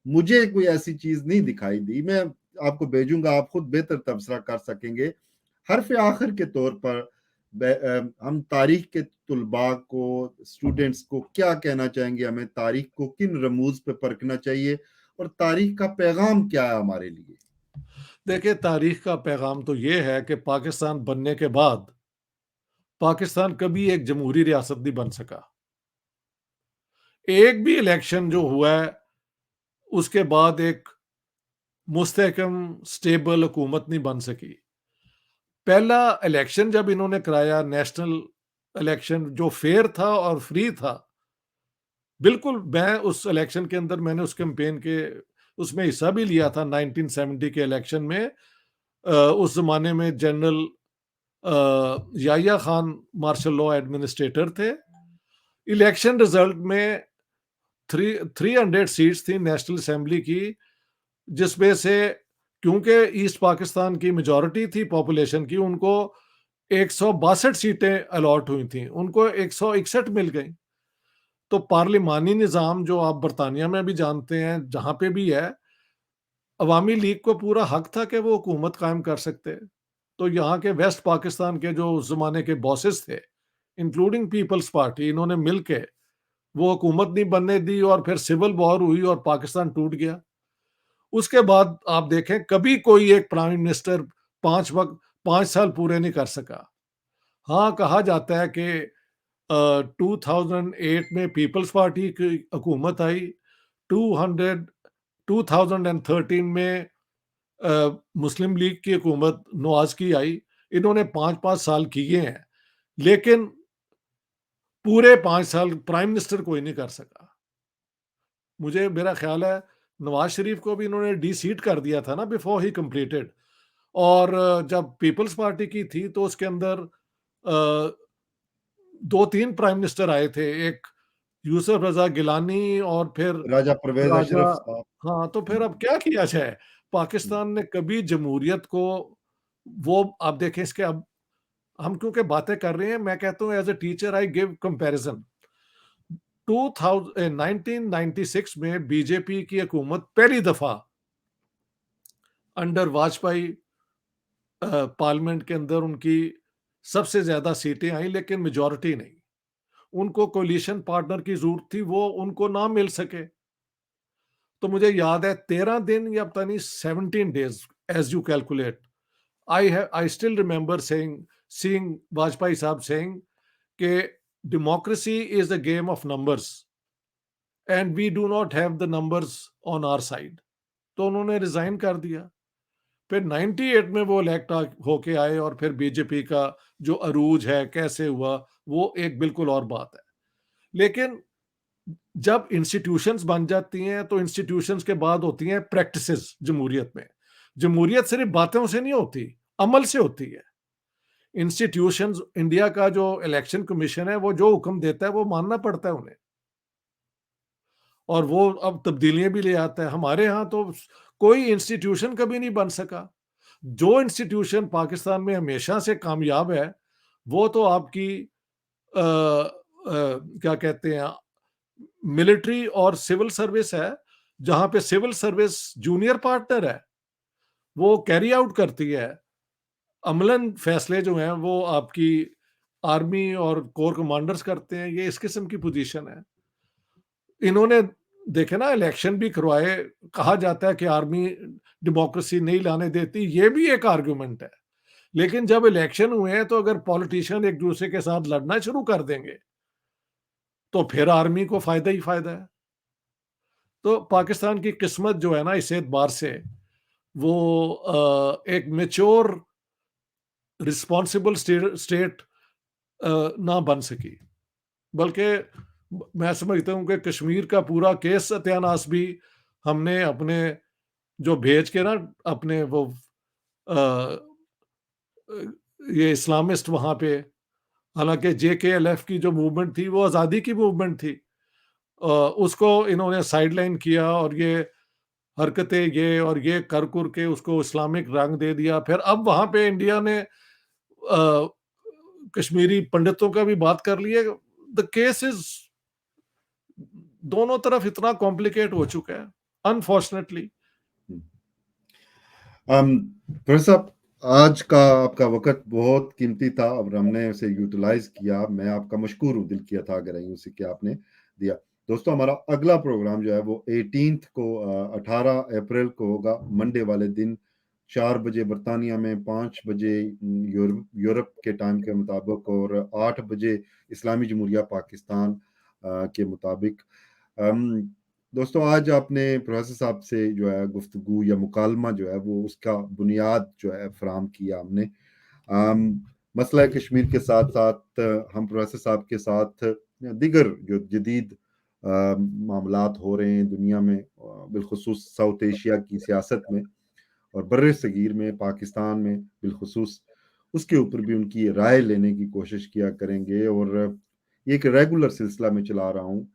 S1: मुझे कोई ऐसी चीज नहीं दिखाई दी। मैं आपको भेजूंगा, आप खुद बेहतर तबसरा कर सकेंगे। हरफ आखिर के तौर पर हम तारीख के तुलबा को, स्टूडेंट्स को क्या कहना चाहेंगे, हमें तारीख को किन रमूज पे परखना चाहिए और तारीख का पैगाम क्या है हमारे लिए?
S2: देखिए, तारीख का पैगाम तो ये है कि पाकिस्तान बनने के बाद पाकिस्तान कभी एक जमहूरी रियासत नहीं बन सका। एक भी इलेक्शन जो हुआ है उसके बाद एक मुस्तहकम स्टेबल हुकूमत नहीं बन सकी। पहला इलेक्शन जब इन्होंने कराया, नेशनल इलेक्शन जो फेयर था और फ्री था, बिल्कुल, मैं उस इलेक्शन के अंदर मैंने उस कैंपेन के उसमें हिस्सा भी लिया था 1970 के इलेक्शन में। उस जमाने में general Yahya Khan martial law administrator थे। इलेक्शन रिजल्ट में 300 सीट्स थी नेशनल असेंबली की, जिसमें से क्योंकि ईस्ट पाकिस्तान की मेजॉरिटी थी पॉपुलेशन की, उनको 162 सीटें अलॉट हुई थी, उनको 161 मिल गई। तो पार्लिमानी निज़ाम जो आप बरतानिया में भी जानते हैं, जहाँ पे भी है, अवामी लीग को पूरा हक था कि वो हुकूमत कायम कर सकते। तो यहाँ के वेस्ट पाकिस्तान के जो उस ज़माने के बॉसेस थे, इंक्लूडिंग पीपल्स पार्टी, इन्होंने मिल के वो हुकूमत नहीं बनने दी और फिर सिविल वॉर हुई और पाकिस्तान टूट गया। उसके बाद आप देखें, कभी कोई एक प्राइम मिनिस्टर 5 साल पूरे नहीं कर सका। हाँ, कहा जाता है कि 2008 में पीपल्स पार्टी की हुकूमत आई, 200 2013 में मुस्लिम लीग की हुकूमत नवाज की आई। इन्होंने 5-5 साल किए हैं, लेकिन पूरे 5 साल प्राइम मिनिस्टर कोई नहीं कर सका। मुझे मेरा ख्याल है नवाज शरीफ को भी इन्होंने डी-सीट कर दिया था ना बिफोर ही कंप्लीटेड। और जब पीपल्स पार्टी की थी तो उसके अंदर 2-3 प्राइम मिनिस्टर आए थे। एक यूसुफ रज़ा गिलानी और फिर
S1: राजा परवेज
S2: राजा।
S1: अशरफ साहब।
S2: हाँ, तो फिर अब क्या किया जाए? पाकिस्तान ने कभी जमहूरियत को, वो आप देखें इसके, अब हम क्योंकि बातें कर रहे हैं, मैं कहता हूँ as a teacher I give comparison. 1996 में बीजेपी की हुकूमत पहली दफ़ा अंडर वाजपेयी पार्लियामेंट के अंदर उनकी सबसे ज़्यादा सीटें आई, लेकिन मेजॉरिटी नहीं। उनको कोalition पार्टनर की ज़रूरत थी, वो उनको ना मिल सके। तो मुझे याद है 13 दिन या पता नहीं 17 days as you calculate, I still remember seeing Vajpayee साहब सेइंग कि democracy is a game of numbers and we do not have the numbers on our side. तो उन्होंने रिज़ाइन कर दिया। फिर 98 में वो इलेक्ट होके आए और फिर बीजेपी का जो अरूज है कैसे हुआ, वो एक बिल्कुल और बात है। लेकिन जब इंस्टीट्यूशंस बन जाती हैं तो इंस्टीट्यूशंस के बाद होती हैं प्रैक्टिसेस जमहूरियत में। जमहूरियत सिर्फ बातों से नहीं होती, अमल से होती है। इंस्टीट्यूशंस, इंडिया का जो इलेक्शन कमीशन है, वो जो हुक्म देता है वो मानना पड़ता है उन्हें, और वो अब तब्दीलियां भी ले आता है। हमारे यहाँ तो कोई इंस्टीट्यूशन कभी नहीं बन सका। जो इंस्टीट्यूशन पाकिस्तान में हमेशा से कामयाब है, वो तो आपकी क्या कहते हैं, मिलिट्री और सिविल सर्विस है, जहां पे सिविल सर्विस जूनियर पार्टनर है, वो कैरी आउट करती है। अमलन फैसले जो हैं वो आपकी आर्मी और कोर कमांडर्स करते हैं। ये इस किस्म की पोजीशन है। इन्होंने देखे ना, इलेक्शन भी करवाए, कहा जाता है कि आर्मी डेमोक्रेसी नहीं लाने देती, ये भी एक आर्गुमेंट है। लेकिन जब इलेक्शन हुए हैं तो अगर पॉलिटिशियन एक दूसरे के साथ लड़ना शुरू कर देंगे तो फिर आर्मी को फायदा ही फायदा है। तो पाकिस्तान की किस्मत जो है ना, इस एतबार से वो एक मेच्योर रिस्पॉन्सिबल स्टेट ना बन सकी। बल्कि मैं समझता हूँ कि कश्मीर का पूरा केस सत्यानाश भी हमने अपने जो भेज के ना, अपने वो ये इस्लामिस्ट वहां पे, हालांकि JKLF की जो मूवमेंट थी वो आज़ादी की मूवमेंट थी, उसको इन्होंने साइडलाइन किया, और ये हरकतें ये और ये कर कुर के उसको इस्लामिक रंग दे दिया। फिर अब वहां पे इंडिया ने कश्मीरी पंडितों का भी बात कर लिया। द केस इज दोनों तरफ इतना कॉम्प्लिकेट हो चुका है, अनफॉर्चुनेटली।
S1: प्रोफेसर साहब, आज का आपका वक्त बहुत कीमती था और हमने उसे यूटिलाइज किया। मैं आपका मशकूर हूँ दिल की अता गई उसी के आपने दिया। दोस्तों, हमारा अगला प्रोग्राम जो है वो 18 को 18 अप्रैल को होगा, मंडे वाले दिन, 4 बजे बरतानिया में, 5 बजे यूरोप के टाइम के मुताबिक, और 8 बजे इस्लामी जमहूरिया पाकिस्तान के मुताबिक। दोस्तों, आज आपने प्रोफेसर साहब से जो है गुफ्तगू या मुकालमा जो है वो उसका बुनियाद जो है फराम किया हमने। मसला कश्मीर के साथ साथ हम प्रोफेसर साहब के साथ दीगर जो जदीद मामलात हो रहे हैं दुनिया में, बिलखुसूस साउथ एशिया की सियासत में और बर्रे सगीर में, पाकिस्तान में बिलखुसूस, उसके ऊपर भी उनकी राय लेने की कोशिश किया करेंगे। और ये एक रेगुलर सिलसिला में चला रहा हूँ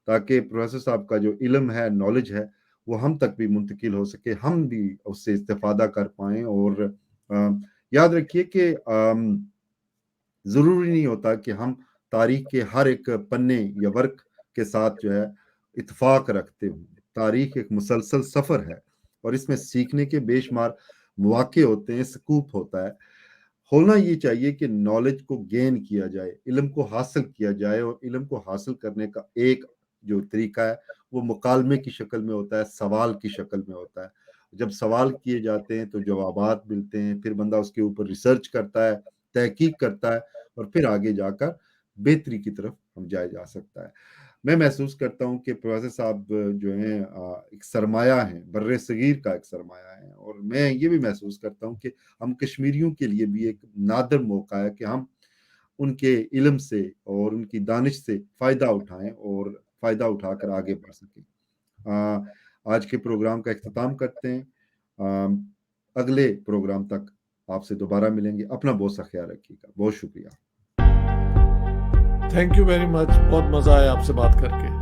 S1: ताकि प्रोफेसर साहब का जो इल्म है, नॉलेज है, वो हम तक भी मुंतकिल हो सके, हम भी उससे इस्तेफादा कर पाएं। और याद रखिए कि ज़रूरी नहीं होता कि हम तारीख के हर एक पन्ने या वर्क के साथ जो है इत्फाक रखते हों। तारीख एक मुसलसल सफ़र है और इसमें सीखने के बेशुमार मौके होते हैं, स्कूप होता है। होना ये चाहिए कि नॉलेज को गेन किया जाए, इल्म को हासिल किया जाए, और इल्म को हासिल करने का एक जो तरीका है वो मुकालमे की शक्ल में होता है, सवाल की शक्ल में होता है। जब सवाल किए जाते हैं तो जवाबात मिलते हैं, फिर बंदा उसके ऊपर रिसर्च करता है, तहकीक करता है, और फिर आगे जाकर बेहतरी की तरफ हम जाया जा सकता है। मैं महसूस करता हूँ कि प्रोफेसर साहब जो हैं एक सरमाया हैं, बर्रे सगीर का एक सरमाया है, और मैं ये भी महसूस करता हूँ कि हम कश्मीरियों के लिए भी एक नादर मौका है कि हम उनके इल्म से और उनकी दानिश से फ़ायदा उठाएं और फ़ायदा उठाकर आगे बढ़ सकें। आज के प्रोग्राम का इख्तिताम करते हैं। अगले प्रोग्राम तक आपसे दोबारा मिलेंगे। अपना बहुत सा ख्याल रखिएगा। बहुत शुक्रिया।
S2: Thank you very much. बहुत मजा आया आपसे बात करके।